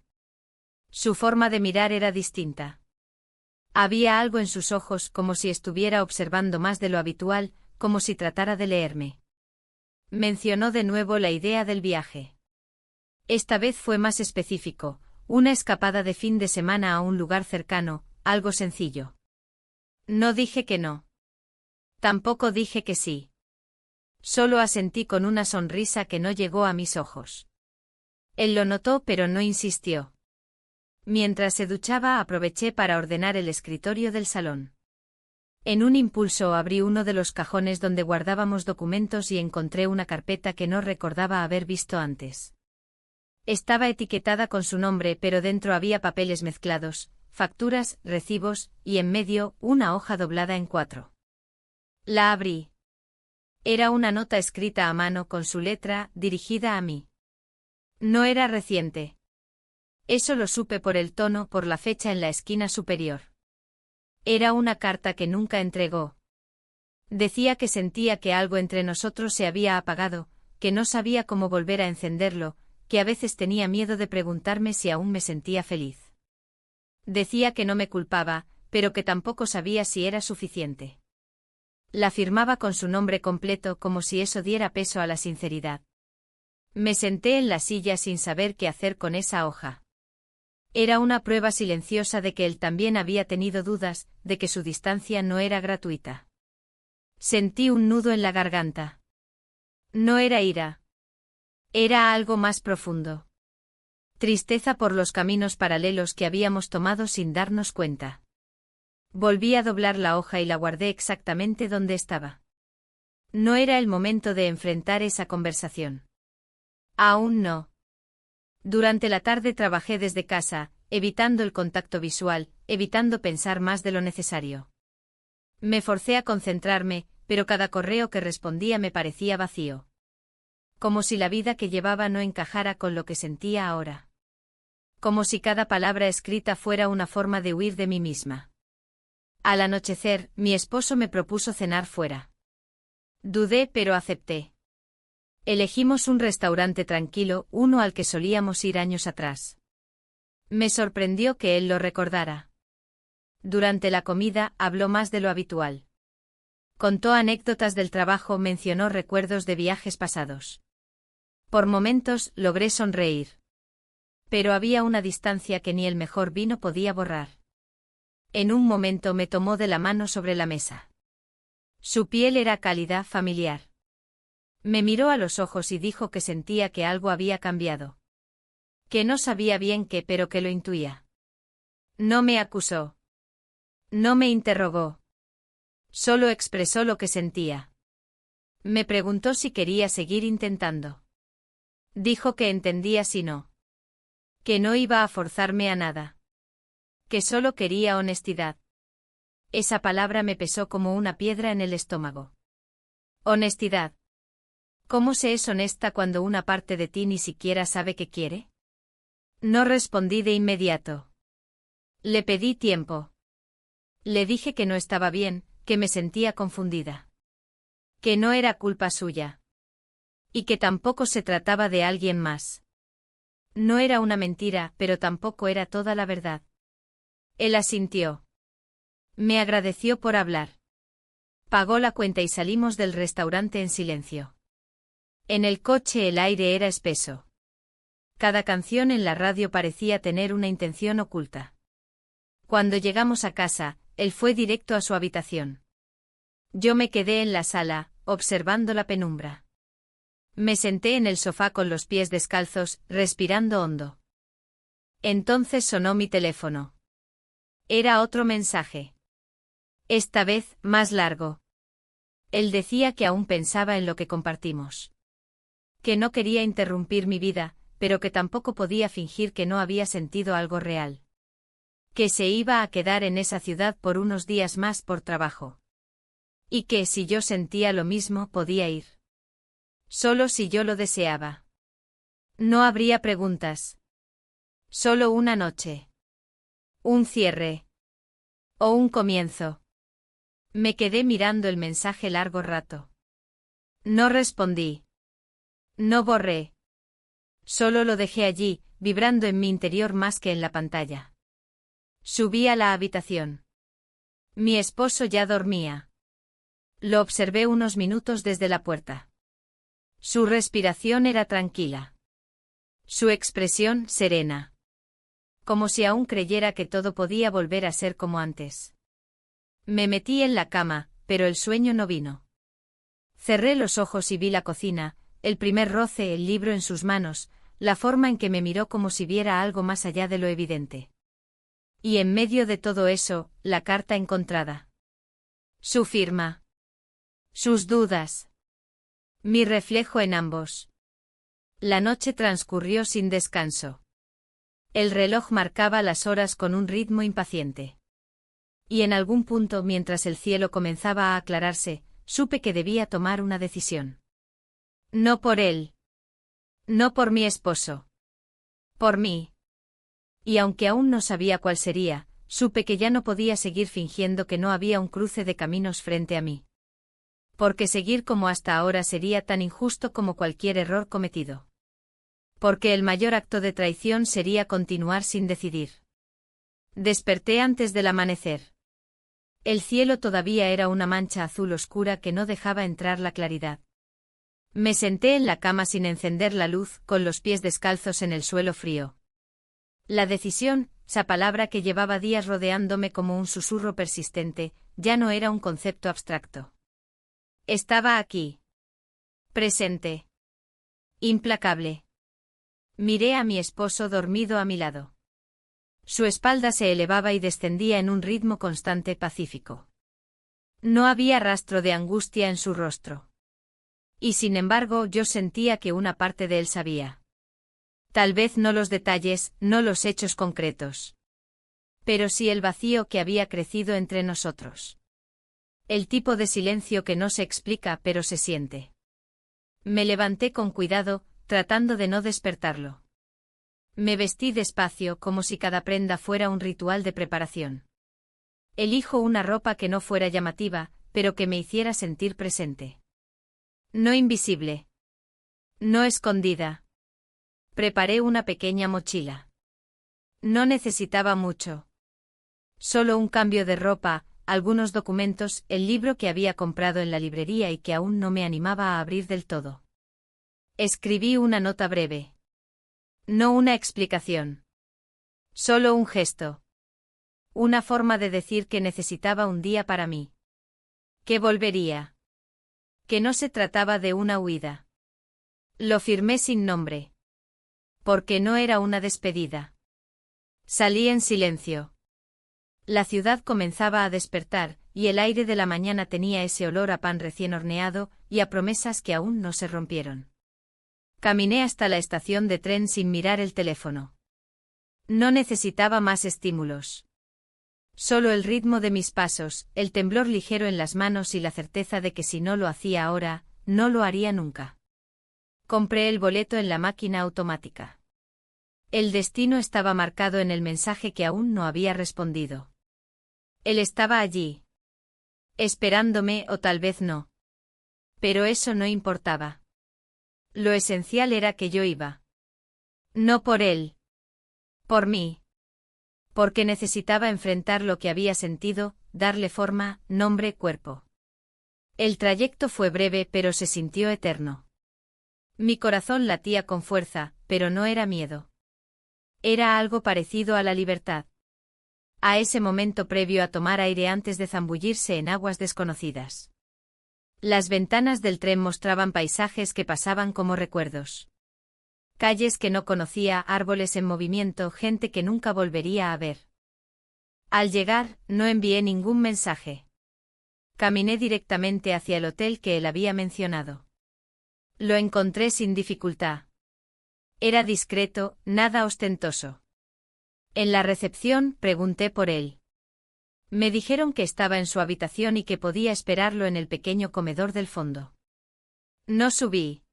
Su forma de mirar era distinta. Había algo en sus ojos como si estuviera observando más de lo habitual, como si tratara de leerme. Mencionó de nuevo la idea del viaje. Esta vez fue más específico, una escapada de fin de semana a un lugar cercano, algo sencillo. No dije que no. Tampoco dije que sí. Solo asentí con una sonrisa que no llegó a mis ojos. Él lo notó pero no insistió. Mientras se duchaba aproveché para ordenar el escritorio del salón. En un impulso abrí uno de los cajones donde guardábamos documentos y encontré una carpeta que no recordaba haber visto antes. Estaba etiquetada con su nombre pero dentro había papeles mezclados, facturas, recibos, y en medio, una hoja doblada en 4. La abrí. Era una nota escrita a mano con su letra, dirigida a mí. No era reciente. Eso lo supe por el tono, por la fecha en la esquina superior. Era una carta que nunca entregó. Decía que sentía que algo entre nosotros se había apagado, que no sabía cómo volver a encenderlo, que a veces tenía miedo de preguntarme si aún me sentía feliz. Decía que no me culpaba, pero que tampoco sabía si era suficiente. La firmaba con su nombre completo como si eso diera peso a la sinceridad. Me senté en la silla sin saber qué hacer con esa hoja. Era una prueba silenciosa de que él también había tenido dudas, de que su distancia no era gratuita. Sentí un nudo en la garganta. No era ira. Era algo más profundo. Tristeza por los caminos paralelos que habíamos tomado sin darnos cuenta. Volví a doblar la hoja y la guardé exactamente donde estaba. No era el momento de enfrentar esa conversación. Aún no. Durante la tarde trabajé desde casa, evitando el contacto visual, evitando pensar más de lo necesario. Me forcé a concentrarme, pero cada correo que respondía me parecía vacío. Como si la vida que llevaba no encajara con lo que sentía ahora. Como si cada palabra escrita fuera una forma de huir de mí misma. Al anochecer, mi esposo me propuso cenar fuera. Dudé, pero acepté. Elegimos un restaurante tranquilo, uno al que solíamos ir años atrás. Me sorprendió que él lo recordara. Durante la comida, habló más de lo habitual. Contó anécdotas del trabajo, mencionó recuerdos de viajes pasados. Por momentos, logré sonreír. Pero había una distancia que ni el mejor vino podía borrar. En un momento me tomó de la mano sobre la mesa. Su piel era cálida, familiar. Me miró a los ojos y dijo que sentía que algo había cambiado. Que no sabía bien qué, pero que lo intuía. No me acusó. No me interrogó. Solo expresó lo que sentía. Me preguntó si quería seguir intentando. Dijo que entendía si no. Que no iba a forzarme a nada. Que solo quería honestidad. Esa palabra me pesó como una piedra en el estómago. Honestidad. ¿Cómo se es honesta cuando una parte de ti ni siquiera sabe qué quiere? No respondí de inmediato. Le pedí tiempo. Le dije que no estaba bien, que me sentía confundida. Que no era culpa suya. Y que tampoco se trataba de alguien más. No era una mentira, pero tampoco era toda la verdad. Él asintió. Me agradeció por hablar. Pagó la cuenta y salimos del restaurante en silencio. En el coche el aire era espeso. Cada canción en la radio parecía tener una intención oculta. Cuando llegamos a casa, él fue directo a su habitación. Yo me quedé en la sala, observando la penumbra. Me senté en el sofá con los pies descalzos, respirando hondo. Entonces sonó mi teléfono. Era otro mensaje. Esta vez, más largo. Él decía que aún pensaba en lo que compartimos. Que no quería interrumpir mi vida, pero que tampoco podía fingir que no había sentido algo real. Que se iba a quedar en esa ciudad por unos días más por trabajo. Y que si yo sentía lo mismo podía ir. Solo si yo lo deseaba. No habría preguntas. Solo una noche. Un cierre. O un comienzo. Me quedé mirando el mensaje largo rato. No respondí. No borré. Solo lo dejé allí, vibrando en mi interior más que en la pantalla. Subí a la habitación. Mi esposo ya dormía. Lo observé unos minutos desde la puerta. Su respiración era tranquila. Su expresión serena. Como si aún creyera que todo podía volver a ser como antes. Me metí en la cama, pero el sueño no vino. Cerré los ojos y vi la cocina, el primer roce, el libro en sus manos, la forma en que me miró como si viera algo más allá de lo evidente. Y en medio de todo eso, la carta encontrada. Su firma. Sus dudas. Mi reflejo en ambos. La noche transcurrió sin descanso. El reloj marcaba las horas con un ritmo impaciente. Y en algún punto, mientras el cielo comenzaba a aclararse, supe que debía tomar una decisión. No por él. No por mi esposo. Por mí. Y aunque aún no sabía cuál sería, supe que ya no podía seguir fingiendo que no había un cruce de caminos frente a mí. Porque seguir como hasta ahora sería tan injusto como cualquier error cometido. Porque el mayor acto de traición sería continuar sin decidir. Desperté antes del amanecer. El cielo todavía era una mancha azul oscura que no dejaba entrar la claridad. Me senté en la cama sin encender la luz, con los pies descalzos en el suelo frío. La decisión, esa palabra que llevaba días rodeándome como un susurro persistente, ya no era un concepto abstracto. Estaba aquí. Presente. Implacable. Miré a mi esposo dormido a mi lado. Su espalda se elevaba y descendía en un ritmo constante pacífico. No había rastro de angustia en su rostro. Y sin embargo yo sentía que una parte de él sabía. Tal vez no los detalles, no los hechos concretos. Pero sí el vacío que había crecido entre nosotros. El tipo de silencio que no se explica pero se siente. Me levanté con cuidado, tratando de no despertarlo. Me vestí despacio como si cada prenda fuera un ritual de preparación. Elijo una ropa que no fuera llamativa, pero que me hiciera sentir presente. No invisible. No escondida. Preparé una pequeña mochila. No necesitaba mucho. Solo un cambio de ropa, algunos documentos, el libro que había comprado en la librería y que aún no me animaba a abrir del todo. Escribí una nota breve. No una explicación. Solo un gesto. Una forma de decir que necesitaba un día para mí. Que volvería. Que no se trataba de una huida. Lo firmé sin nombre. Porque no era una despedida. Salí en silencio. La ciudad comenzaba a despertar, y el aire de la mañana tenía ese olor a pan recién horneado, y a promesas que aún no se rompieron. Caminé hasta la estación de tren sin mirar el teléfono. No necesitaba más estímulos. Solo el ritmo de mis pasos, el temblor ligero en las manos y la certeza de que si no lo hacía ahora, no lo haría nunca. Compré el boleto en la máquina automática. El destino estaba marcado en el mensaje que aún no había respondido. Él estaba allí. Esperándome o tal vez no. Pero eso no importaba. Lo esencial era que yo iba. No por él. Por mí. Porque necesitaba enfrentar lo que había sentido, darle forma, nombre, cuerpo. El trayecto fue breve pero se sintió eterno. Mi corazón latía con fuerza, pero no era miedo. Era algo parecido a la libertad. A ese momento previo a tomar aire antes de zambullirse en aguas desconocidas. Las ventanas del tren mostraban paisajes que pasaban como recuerdos. Calles que no conocía, árboles en movimiento, gente que nunca volvería a ver. Al llegar, no envié ningún mensaje. Caminé directamente hacia el hotel que él había mencionado. Lo encontré sin dificultad. Era discreto, nada ostentoso. En la recepción, pregunté por él. Me dijeron que estaba en su habitación y que podía esperarlo en el pequeño comedor del fondo. No subí.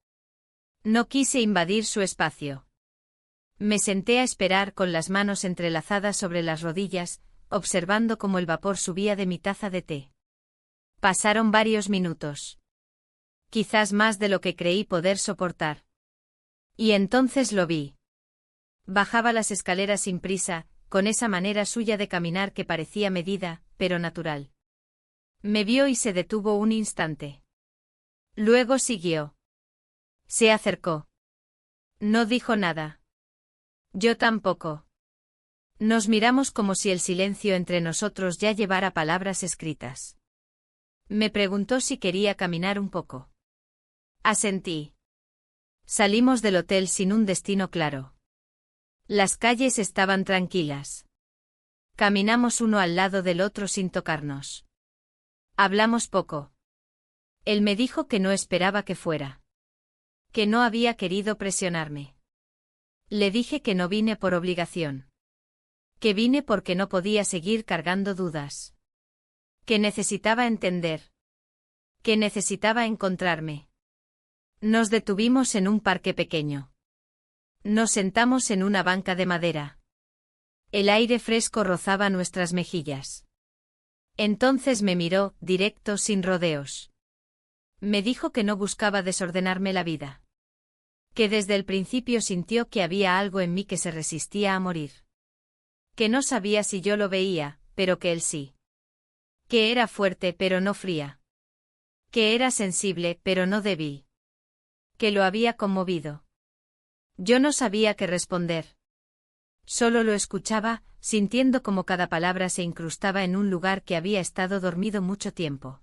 No quise invadir su espacio. Me senté a esperar con las manos entrelazadas sobre las rodillas, observando cómo el vapor subía de mi taza de té. Pasaron varios minutos. Quizás más de lo que creí poder soportar. Y entonces lo vi. Bajaba las escaleras sin prisa, con esa manera suya de caminar que parecía medida, pero natural. Me vio y se detuvo un instante. Luego siguió. Se acercó. No dijo nada. Yo tampoco. Nos miramos como si el silencio entre nosotros ya llevara palabras escritas. Me preguntó si quería caminar un poco. Asentí. Salimos del hotel sin un destino claro. Las calles estaban tranquilas. Caminamos uno al lado del otro sin tocarnos. Hablamos poco. Él me dijo que no esperaba que fuera. Que no había querido presionarme. Le dije que no vine por obligación. Que vine porque no podía seguir cargando dudas. Que necesitaba entender. Que necesitaba encontrarme. Nos detuvimos en un parque pequeño. Nos sentamos en una banca de madera. El aire fresco rozaba nuestras mejillas. Entonces me miró, directo, sin rodeos. Me dijo que no buscaba desordenarme la vida. Que desde el principio sintió que había algo en mí que se resistía a morir. Que no sabía si yo lo veía, pero que él sí. Que era fuerte pero no fría. Que era sensible pero no débil. Que lo había conmovido. Yo no sabía qué responder. Solo lo escuchaba, sintiendo como cada palabra se incrustaba en un lugar que había estado dormido mucho tiempo.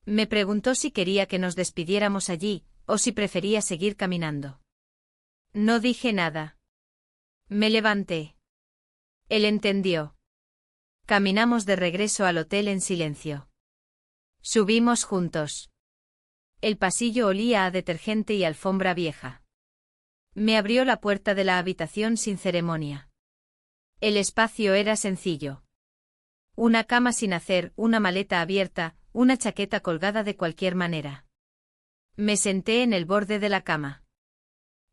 Me preguntó si quería que nos despidiéramos allí, o si prefería seguir caminando. No dije nada. Me levanté. Él entendió. Caminamos de regreso al hotel en silencio. Subimos juntos. El pasillo olía a detergente y alfombra vieja. Me abrió la puerta de la habitación sin ceremonia. El espacio era sencillo. Una cama sin hacer, una maleta abierta, una chaqueta colgada de cualquier manera. Me senté en el borde de la cama.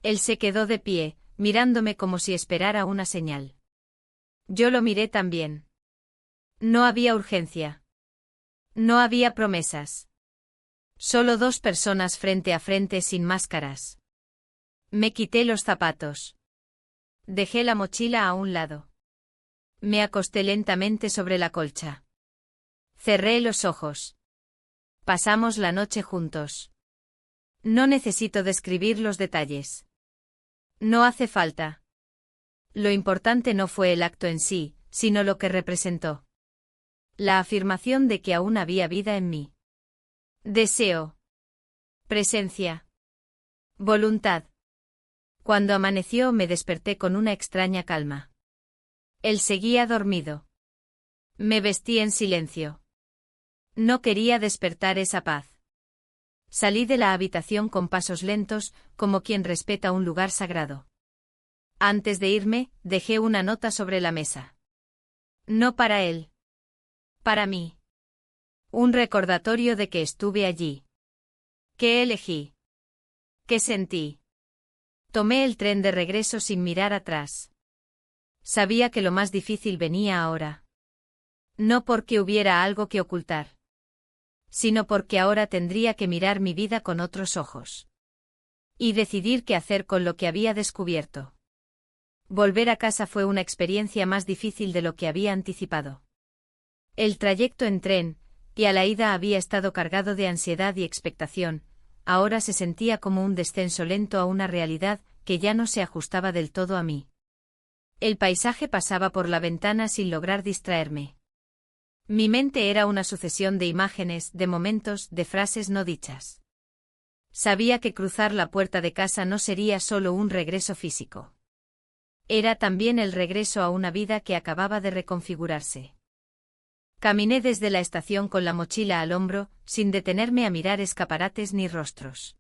Él se quedó de pie, mirándome como si esperara una señal. Yo lo miré también. No había urgencia. No había promesas. Solo dos personas frente a frente sin máscaras. Me quité los zapatos. Dejé la mochila a un lado. Me acosté lentamente sobre la colcha. Cerré los ojos. Pasamos la noche juntos. No necesito describir los detalles. No hace falta. Lo importante no fue el acto en sí, sino lo que representó. La afirmación de que aún había vida en mí. Deseo. Presencia. Voluntad. Cuando amaneció me desperté con una extraña calma. Él seguía dormido. Me vestí en silencio. No quería despertar esa paz. Salí de la habitación con pasos lentos, como quien respeta un lugar sagrado. Antes de irme, dejé una nota sobre la mesa. No para él. Para mí. Un recordatorio de que estuve allí. ¿Qué elegí? ¿Qué sentí? Tomé el tren de regreso sin mirar atrás. Sabía que lo más difícil venía ahora. No porque hubiera algo que ocultar, sino porque ahora tendría que mirar mi vida con otros ojos. Y decidir qué hacer con lo que había descubierto. Volver a casa fue una experiencia más difícil de lo que había anticipado. El trayecto en tren, y a la ida había estado cargado de ansiedad y expectación, ahora se sentía como un descenso lento a una realidad que ya no se ajustaba del todo a mí. El paisaje pasaba por la ventana sin lograr distraerme. Mi mente era una sucesión de imágenes, de momentos, de frases no dichas. Sabía que cruzar la puerta de casa no sería solo un regreso físico. Era también el regreso a una vida que acababa de reconfigurarse. Caminé desde la estación con la mochila al hombro, sin detenerme a mirar escaparates ni rostros.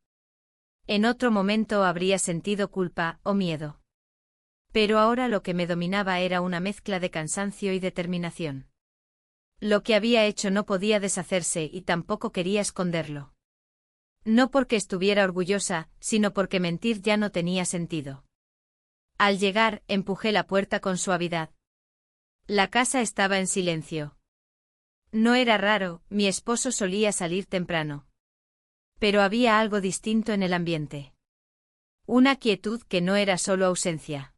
En otro momento habría sentido culpa o miedo. Pero ahora lo que me dominaba era una mezcla de cansancio y determinación. Lo que había hecho no podía deshacerse y tampoco quería esconderlo. No porque estuviera orgullosa, sino porque mentir ya no tenía sentido. Al llegar, empujé la puerta con suavidad. La casa estaba en silencio. No era raro, mi esposo solía salir temprano. Pero había algo distinto en el ambiente. Una quietud que no era solo ausencia.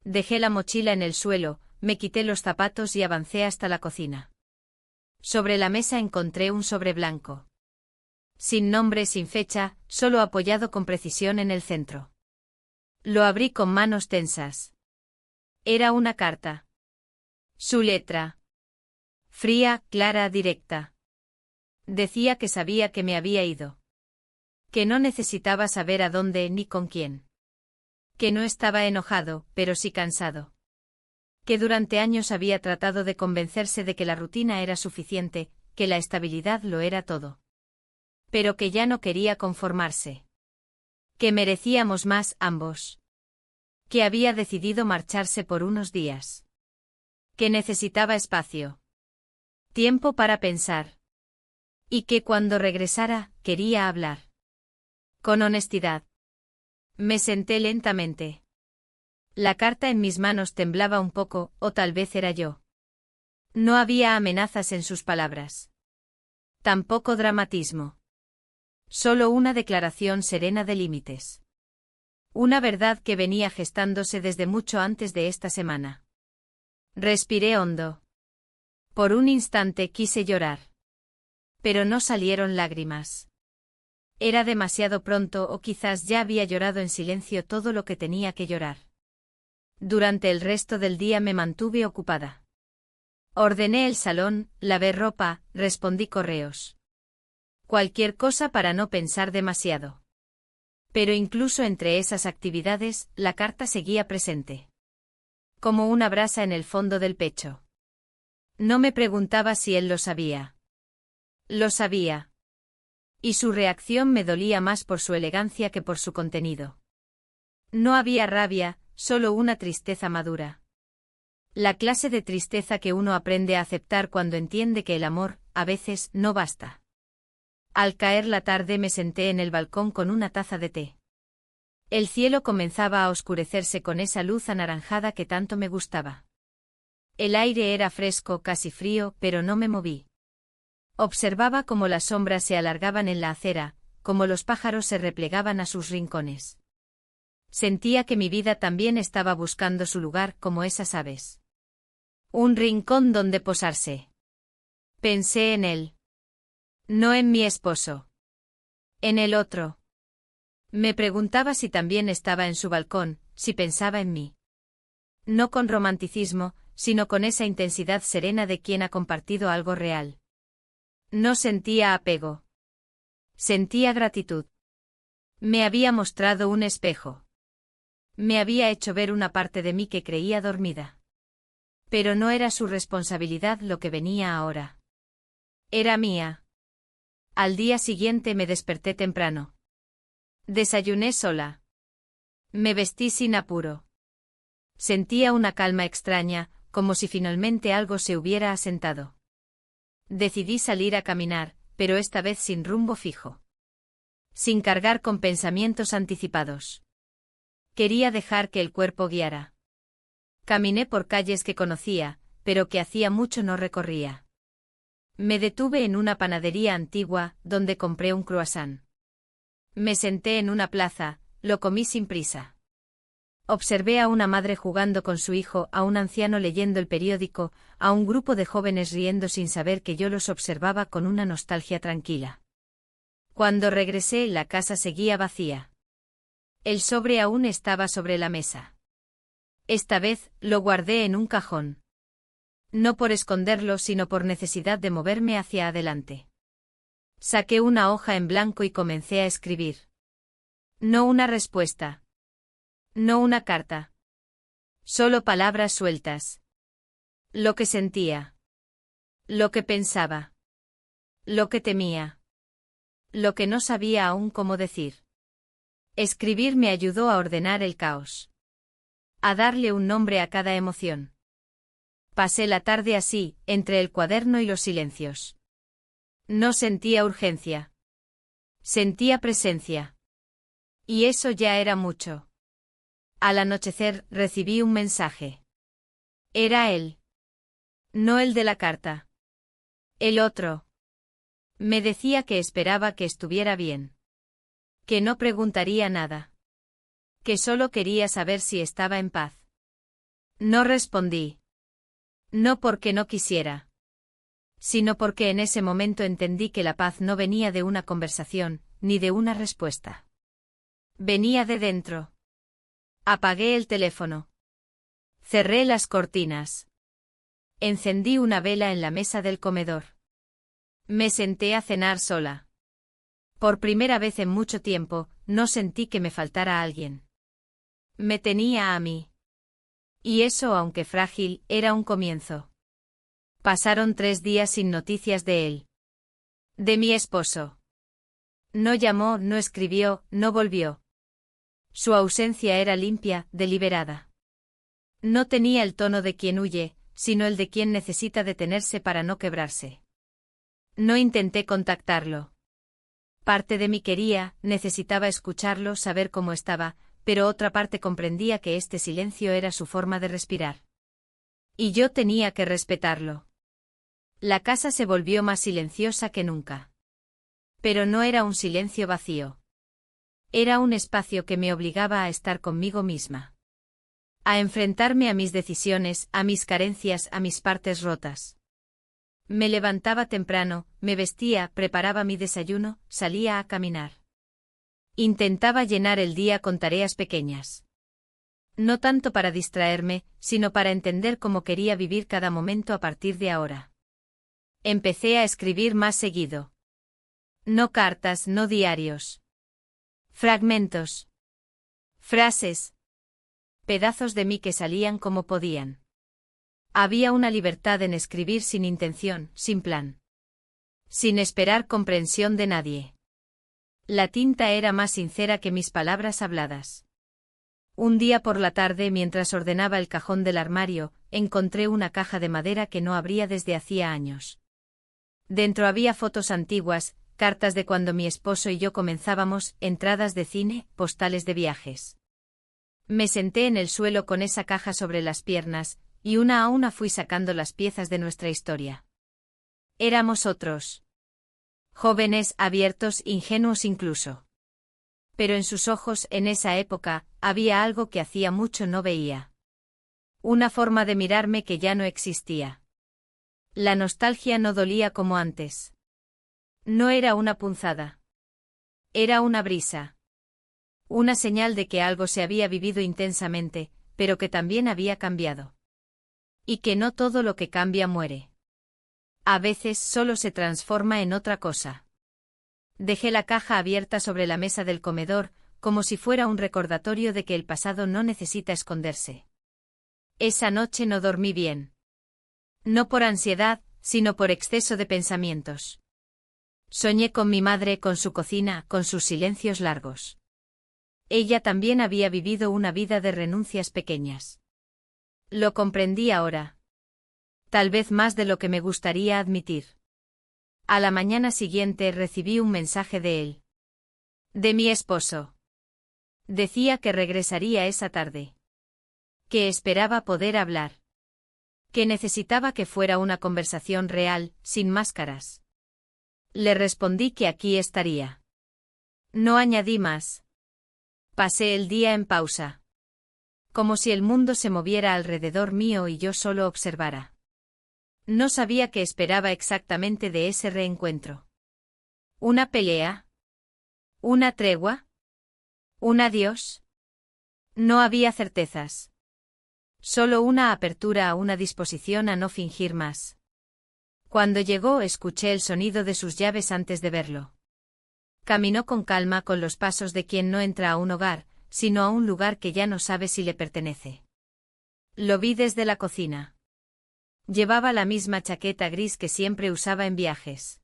Dejé la mochila en el suelo, me quité los zapatos y avancé hasta la cocina. Sobre la mesa encontré un sobre blanco. Sin nombre, sin fecha, solo apoyado con precisión en el centro. Lo abrí con manos tensas. Era una carta. Su letra. Fría, clara, directa. Decía que sabía que me había ido. Que no necesitaba saber a dónde ni con quién. Que no estaba enojado, pero sí cansado. Que durante años había tratado de convencerse de que la rutina era suficiente, que la estabilidad lo era todo. Pero que ya no quería conformarse. Que merecíamos más ambos. Que había decidido marcharse por unos días. Que necesitaba espacio. Tiempo para pensar. Y que cuando regresara, quería hablar. Con honestidad. Me senté lentamente. La carta en mis manos temblaba un poco, o tal vez era yo. No había amenazas en sus palabras. Tampoco dramatismo. Solo una declaración serena de límites. Una verdad que venía gestándose desde mucho antes de esta semana. Respiré hondo. Por un instante quise llorar. Pero no salieron lágrimas. Era demasiado pronto o quizás ya había llorado en silencio todo lo que tenía que llorar. Durante el resto del día me mantuve ocupada. Ordené el salón, lavé ropa, respondí correos. Cualquier cosa para no pensar demasiado. Pero incluso entre esas actividades, la carta seguía presente. Como una brasa en el fondo del pecho. No me preguntaba si él lo sabía. Lo sabía. Y su reacción me dolía más por su elegancia que por su contenido. No había rabia, solo una tristeza madura. La clase de tristeza que uno aprende a aceptar cuando entiende que el amor, a veces, no basta. Al caer la tarde me senté en el balcón con una taza de té. El cielo comenzaba a oscurecerse con esa luz anaranjada que tanto me gustaba. El aire era fresco, casi frío, pero no me moví. Observaba cómo las sombras se alargaban en la acera, cómo los pájaros se replegaban a sus rincones. Sentía que mi vida también estaba buscando su lugar como esas aves. Un rincón donde posarse. Pensé en él. No en mi esposo. En el otro. Me preguntaba si también estaba en su balcón, si pensaba en mí. No con romanticismo, sino con esa intensidad serena de quien ha compartido algo real. No sentía apego. Sentía gratitud. Me había mostrado un espejo. Me había hecho ver una parte de mí que creía dormida. Pero no era su responsabilidad lo que venía ahora. Era mía. Al día siguiente me desperté temprano. Desayuné sola. Me vestí sin apuro. Sentía una calma extraña, como si finalmente algo se hubiera asentado. Decidí salir a caminar, pero esta vez sin rumbo fijo. Sin cargar con pensamientos anticipados. Quería dejar que el cuerpo guiara. Caminé por calles que conocía, pero que hacía mucho no recorría. Me detuve en una panadería antigua, donde compré un croissant. Me senté en una plaza, lo comí sin prisa. Observé a una madre jugando con su hijo, a un anciano leyendo el periódico, a un grupo de jóvenes riendo sin saber que yo los observaba con una nostalgia tranquila. Cuando regresé, la casa seguía vacía. El sobre aún estaba sobre la mesa. Esta vez, lo guardé en un cajón. No por esconderlo, sino por necesidad de moverme hacia adelante. Saqué una hoja en blanco y comencé a escribir. No una respuesta. No una carta. Solo palabras sueltas. Lo que sentía. Lo que pensaba. Lo que temía. Lo que no sabía aún cómo decir. Escribir me ayudó a ordenar el caos. A darle un nombre a cada emoción. Pasé la tarde así, entre el cuaderno y los silencios. No sentía urgencia. Sentía presencia. Y eso ya era mucho. Al anochecer recibí un mensaje. Era él. No el de la carta. El otro. Me decía que esperaba que estuviera bien. Que no preguntaría nada. Que solo quería saber si estaba en paz. No respondí. No porque no quisiera. Sino porque en ese momento entendí que la paz no venía de una conversación, ni de una respuesta. Venía de dentro. Apagué el teléfono. Cerré las cortinas. Encendí una vela en la mesa del comedor. Me senté a cenar sola. Por primera vez en mucho tiempo, no sentí que me faltara alguien. Me tenía a mí. Y eso, aunque frágil, era un comienzo. Pasaron 3 días sin noticias de él. De mi esposo. No llamó, no escribió, no volvió. Su ausencia era limpia, deliberada. No tenía el tono de quien huye, sino el de quien necesita detenerse para no quebrarse. No intenté contactarlo. Parte de mí quería, necesitaba escucharlo, saber cómo estaba, pero otra parte comprendía que este silencio era su forma de respirar. Y yo tenía que respetarlo. La casa se volvió más silenciosa que nunca. Pero no era un silencio vacío. Era un espacio que me obligaba a estar conmigo misma. A enfrentarme a mis decisiones, a mis carencias, a mis partes rotas. Me levantaba temprano, me vestía, preparaba mi desayuno, salía a caminar. Intentaba llenar el día con tareas pequeñas. No tanto para distraerme, sino para entender cómo quería vivir cada momento a partir de ahora. Empecé a escribir más seguido. No cartas, no diarios. Fragmentos. Frases. Pedazos de mí que salían como podían. Había una libertad en escribir sin intención, sin plan. Sin esperar comprensión de nadie. La tinta era más sincera que mis palabras habladas. Un día por la tarde, mientras ordenaba el cajón del armario, encontré una caja de madera que no abría desde hacía años. Dentro había fotos antiguas, cartas de cuando mi esposo y yo comenzábamos, entradas de cine, postales de viajes. Me senté en el suelo con esa caja sobre las piernas, y una a una fui sacando las piezas de nuestra historia. Éramos otros. Jóvenes, abiertos, ingenuos incluso. Pero en sus ojos, en esa época, había algo que hacía mucho no veía. Una forma de mirarme que ya no existía. La nostalgia no dolía como antes. No era una punzada. Era una brisa. Una señal de que algo se había vivido intensamente, pero que también había cambiado. Y que no todo lo que cambia muere. A veces solo se transforma en otra cosa. Dejé la caja abierta sobre la mesa del comedor, como si fuera un recordatorio de que el pasado no necesita esconderse. Esa noche no dormí bien. No por ansiedad, sino por exceso de pensamientos. Soñé con mi madre, con su cocina, con sus silencios largos. Ella también había vivido una vida de renuncias pequeñas. Lo comprendí ahora. Tal vez más de lo que me gustaría admitir. A la mañana siguiente recibí un mensaje de él. De mi esposo. Decía que regresaría esa tarde. Que esperaba poder hablar. Que necesitaba que fuera una conversación real, sin máscaras. Le respondí que aquí estaría. No añadí más. Pasé el día en pausa. Como si el mundo se moviera alrededor mío y yo solo observara. No sabía qué esperaba exactamente de ese reencuentro. ¿Una pelea? ¿Una tregua? ¿Un adiós? No había certezas. Solo una apertura a una disposición a no fingir más. Cuando llegó escuché el sonido de sus llaves antes de verlo. Caminó con calma, con los pasos de quien no entra a un hogar, sino a un lugar que ya no sabe si le pertenece. Lo vi desde la cocina. Llevaba la misma chaqueta gris que siempre usaba en viajes.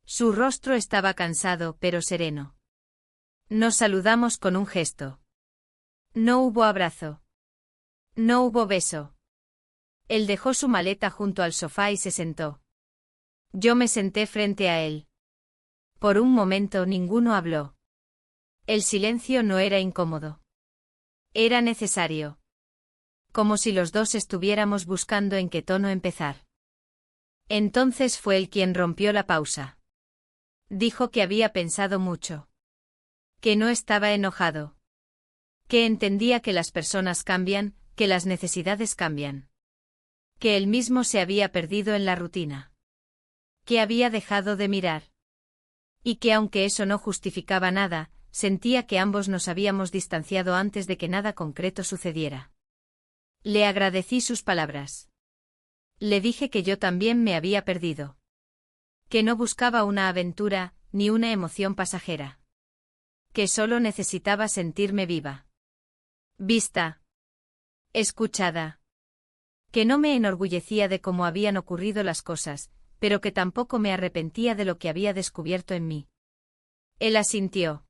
Su rostro estaba cansado pero sereno. Nos saludamos con un gesto. No hubo abrazo. No hubo beso. Él dejó su maleta junto al sofá y se sentó. Yo me senté frente a él. Por un momento ninguno habló. El silencio no era incómodo. Era necesario. Como si los dos estuviéramos buscando en qué tono empezar. Entonces fue él quien rompió la pausa. Dijo que había pensado mucho. Que no estaba enojado. Que entendía que las personas cambian, que las necesidades cambian. Que él mismo se había perdido en la rutina. Que había dejado de mirar. Y que aunque eso no justificaba nada, sentía que ambos nos habíamos distanciado antes de que nada concreto sucediera. Le agradecí sus palabras. Le dije que yo también me había perdido. Que no buscaba una aventura, ni una emoción pasajera. Que solo necesitaba sentirme viva. Vista. Escuchada. Que no me enorgullecía de cómo habían ocurrido las cosas, pero que tampoco me arrepentía de lo que había descubierto en mí. Él asintió.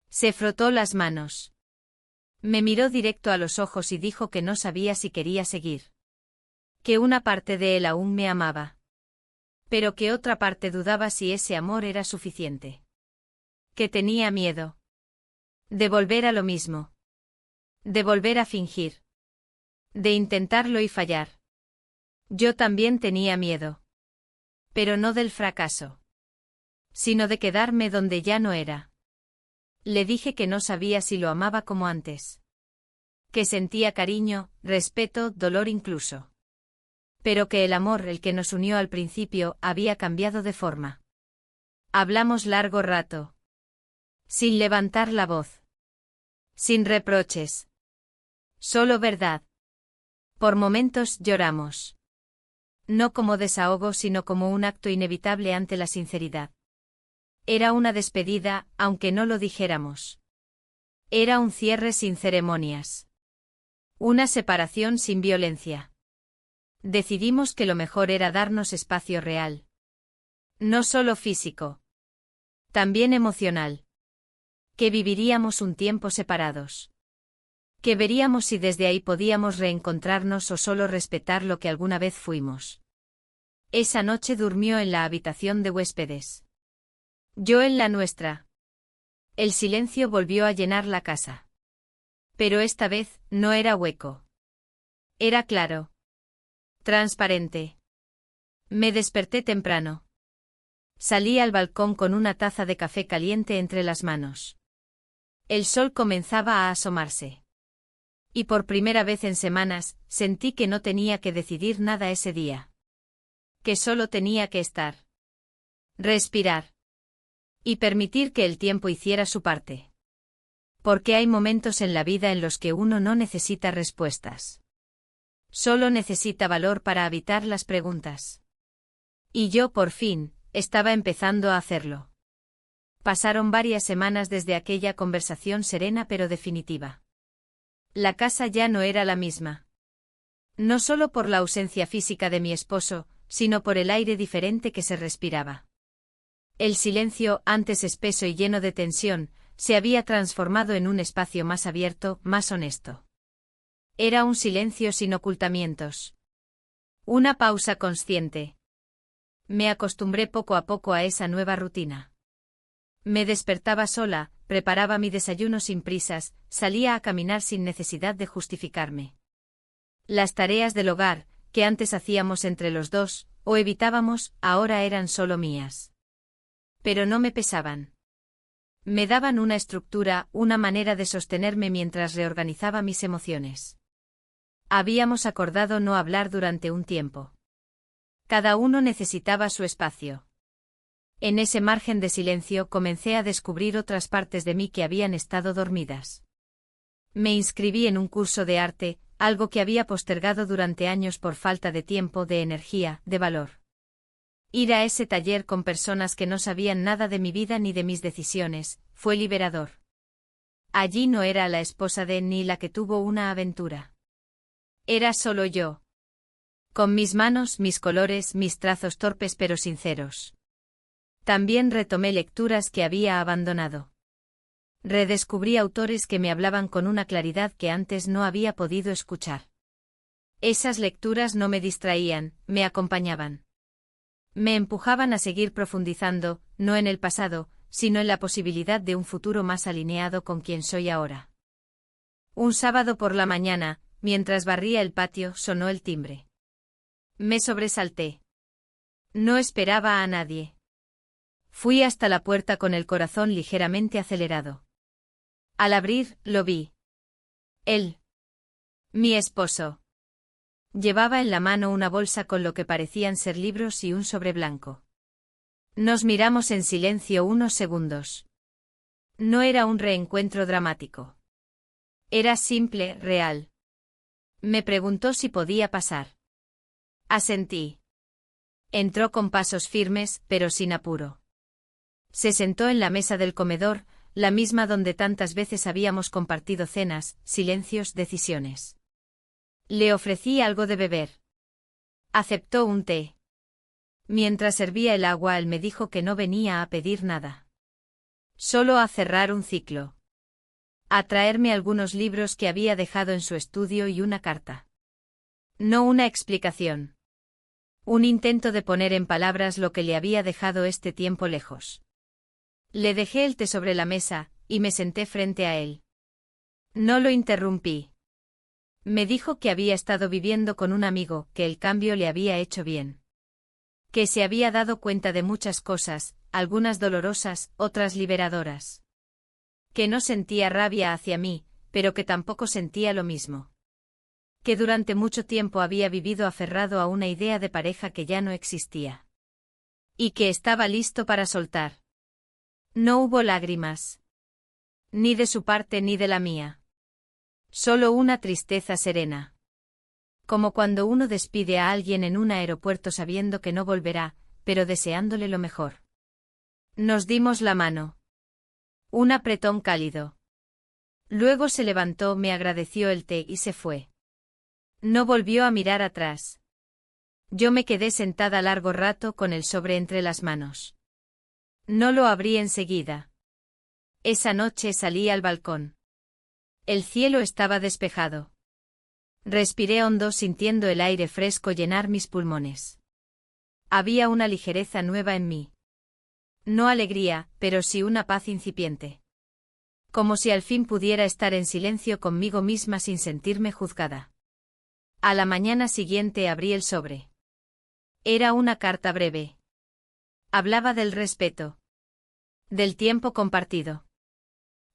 Se frotó las manos. Me miró directo a los ojos y dijo que no sabía si quería seguir. Que una parte de él aún me amaba. Pero que otra parte dudaba si ese amor era suficiente. Que tenía miedo. De volver a lo mismo. De volver a fingir. De intentarlo y fallar. Yo también tenía miedo. Pero no del fracaso. Sino de quedarme donde ya no era. Le dije que no sabía si lo amaba como antes. Que sentía cariño, respeto, dolor incluso. Pero que el amor, el que nos unió al principio, había cambiado de forma. Hablamos largo rato. Sin levantar la voz. Sin reproches. Solo verdad. Por momentos lloramos. No como desahogo, sino como un acto inevitable ante la sinceridad. Era una despedida, aunque no lo dijéramos. Era un cierre sin ceremonias. Una separación sin violencia. Decidimos que lo mejor era darnos espacio real. No solo físico. También emocional. Que viviríamos un tiempo separados. Que veríamos si desde ahí podíamos reencontrarnos o solo respetar lo que alguna vez fuimos. Esa noche durmió en la habitación de huéspedes. Yo en la nuestra. El silencio volvió a llenar la casa. Pero esta vez, no era hueco. Era claro. Transparente. Me desperté temprano. Salí al balcón con una taza de café caliente entre las manos. El sol comenzaba a asomarse. Y por primera vez en semanas, sentí que no tenía que decidir nada ese día. Que solo tenía que estar. Respirar. Y permitir que el tiempo hiciera su parte. Porque hay momentos en la vida en los que uno no necesita respuestas. Solo necesita valor para habitar las preguntas. Y yo, por fin, estaba empezando a hacerlo. Pasaron varias semanas desde aquella conversación serena pero definitiva. La casa ya no era la misma. No solo por la ausencia física de mi esposo, sino por el aire diferente que se respiraba. El silencio, antes espeso y lleno de tensión, se había transformado en un espacio más abierto, más honesto. Era un silencio sin ocultamientos. Una pausa consciente. Me acostumbré poco a poco a esa nueva rutina. Me despertaba sola, preparaba mi desayuno sin prisas, salía a caminar sin necesidad de justificarme. Las tareas del hogar, que antes hacíamos entre los dos, o evitábamos, ahora eran solo mías. Pero no me pesaban. Me daban una estructura, una manera de sostenerme mientras reorganizaba mis emociones. Habíamos acordado no hablar durante un tiempo. Cada uno necesitaba su espacio. En ese margen de silencio comencé a descubrir otras partes de mí que habían estado dormidas. Me inscribí en un curso de arte, algo que había postergado durante años por falta de tiempo, de energía, de valor. Ir a ese taller con personas que no sabían nada de mi vida ni de mis decisiones, fue liberador. Allí no era la esposa de ni la que tuvo una aventura. Era solo yo. Con mis manos, mis colores, mis trazos torpes pero sinceros. También retomé lecturas que había abandonado. Redescubrí autores que me hablaban con una claridad que antes no había podido escuchar. Esas lecturas no me distraían, me acompañaban. Me empujaban a seguir profundizando, no en el pasado, sino en la posibilidad de un futuro más alineado con quien soy ahora. Un sábado por la mañana, mientras barría el patio, sonó el timbre. Me sobresalté. No esperaba a nadie. Fui hasta la puerta con el corazón ligeramente acelerado. Al abrir, lo vi. Él. Mi esposo. Llevaba en la mano una bolsa con lo que parecían ser libros y un sobre blanco. Nos miramos en silencio unos segundos. No era un reencuentro dramático. Era simple, real. Me preguntó si podía pasar. Asentí. Entró con pasos firmes, pero sin apuro. Se sentó en la mesa del comedor, la misma donde tantas veces habíamos compartido cenas, silencios, decisiones. Le ofrecí algo de beber. Aceptó un té. Mientras servía el agua, él me dijo que no venía a pedir nada. Solo a cerrar un ciclo. A traerme algunos libros que había dejado en su estudio y una carta. No una explicación. Un intento de poner en palabras lo que le había dejado este tiempo lejos. Le dejé el té sobre la mesa, y me senté frente a él. No lo interrumpí. Me dijo que había estado viviendo con un amigo, que el cambio le había hecho bien. Que se había dado cuenta de muchas cosas, algunas dolorosas, otras liberadoras. Que no sentía rabia hacia mí, pero que tampoco sentía lo mismo. Que durante mucho tiempo había vivido aferrado a una idea de pareja que ya no existía. Y que estaba listo para soltar. No hubo lágrimas. Ni de su parte ni de la mía. Solo una tristeza serena. Como cuando uno despide a alguien en un aeropuerto sabiendo que no volverá, pero deseándole lo mejor. Nos dimos la mano. Un apretón cálido. Luego se levantó, me agradeció el té y se fue. No volvió a mirar atrás. Yo me quedé sentada largo rato con el sobre entre las manos. No lo abrí enseguida. Esa noche salí al balcón. El cielo estaba despejado. Respiré hondo sintiendo el aire fresco llenar mis pulmones. Había una ligereza nueva en mí. No alegría, pero sí una paz incipiente. Como si al fin pudiera estar en silencio conmigo misma sin sentirme juzgada. A la mañana siguiente abrí el sobre. Era una carta breve. Hablaba del respeto. Del tiempo compartido.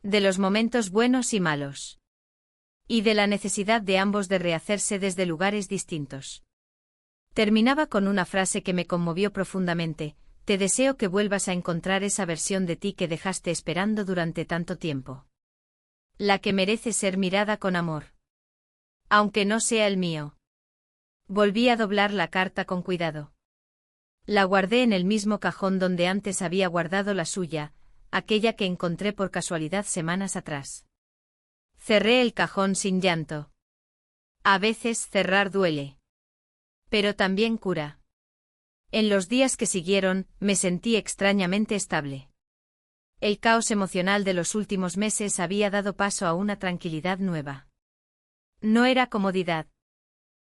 De los momentos buenos y malos. Y de la necesidad de ambos de rehacerse desde lugares distintos. Terminaba con una frase que me conmovió profundamente: te deseo que vuelvas a encontrar esa versión de ti que dejaste esperando durante tanto tiempo. La que merece ser mirada con amor. Aunque no sea el mío. Volví a doblar la carta con cuidado. La guardé en el mismo cajón donde antes había guardado la suya, aquella que encontré por casualidad semanas atrás. Cerré el cajón sin llanto. A veces cerrar duele. Pero también cura. En los días que siguieron, me sentí extrañamente estable. El caos emocional de los últimos meses había dado paso a una tranquilidad nueva. No era comodidad.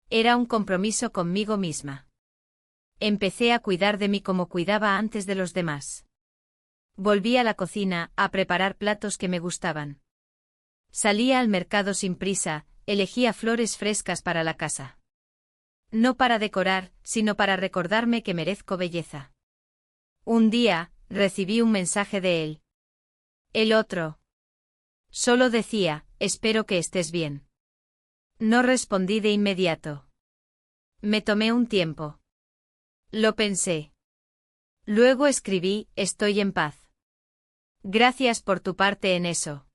Era un compromiso conmigo misma. Empecé a cuidar de mí como cuidaba antes de los demás. Volví a la cocina, a preparar platos que me gustaban. Salía al mercado sin prisa, elegía flores frescas para la casa. No para decorar, sino para recordarme que merezco belleza. Un día, recibí un mensaje de él. El otro. Solo decía, espero que estés bien. No respondí de inmediato. Me tomé un tiempo. Lo pensé. Luego escribí, estoy en paz. Gracias por tu parte en eso.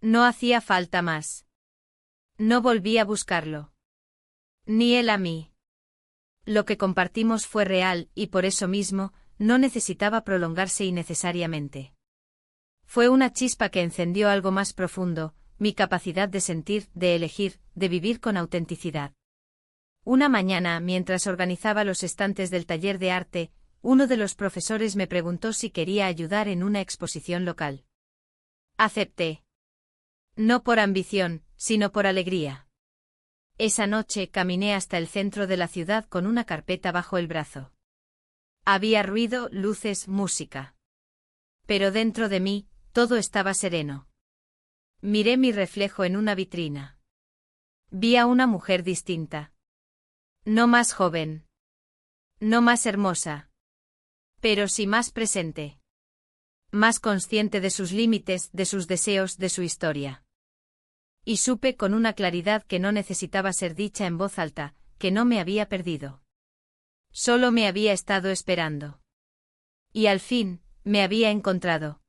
No hacía falta más. No volví a buscarlo. Ni él a mí. Lo que compartimos fue real y por eso mismo, no necesitaba prolongarse innecesariamente. Fue una chispa que encendió algo más profundo, mi capacidad de sentir, de elegir, de vivir con autenticidad. Una mañana, mientras organizaba los estantes del taller de arte, uno de los profesores me preguntó si quería ayudar en una exposición local. Acepté. No por ambición, sino por alegría. Esa noche caminé hasta el centro de la ciudad con una carpeta bajo el brazo. Había ruido, luces, música. Pero dentro de mí, todo estaba sereno. Miré mi reflejo en una vitrina. Vi a una mujer distinta. No más joven. No más hermosa. Pero sí más presente. Más consciente de sus límites, de sus deseos, de su historia. Y supe con una claridad que no necesitaba ser dicha en voz alta, que no me había perdido. Solo me había estado esperando. Y al fin, me había encontrado.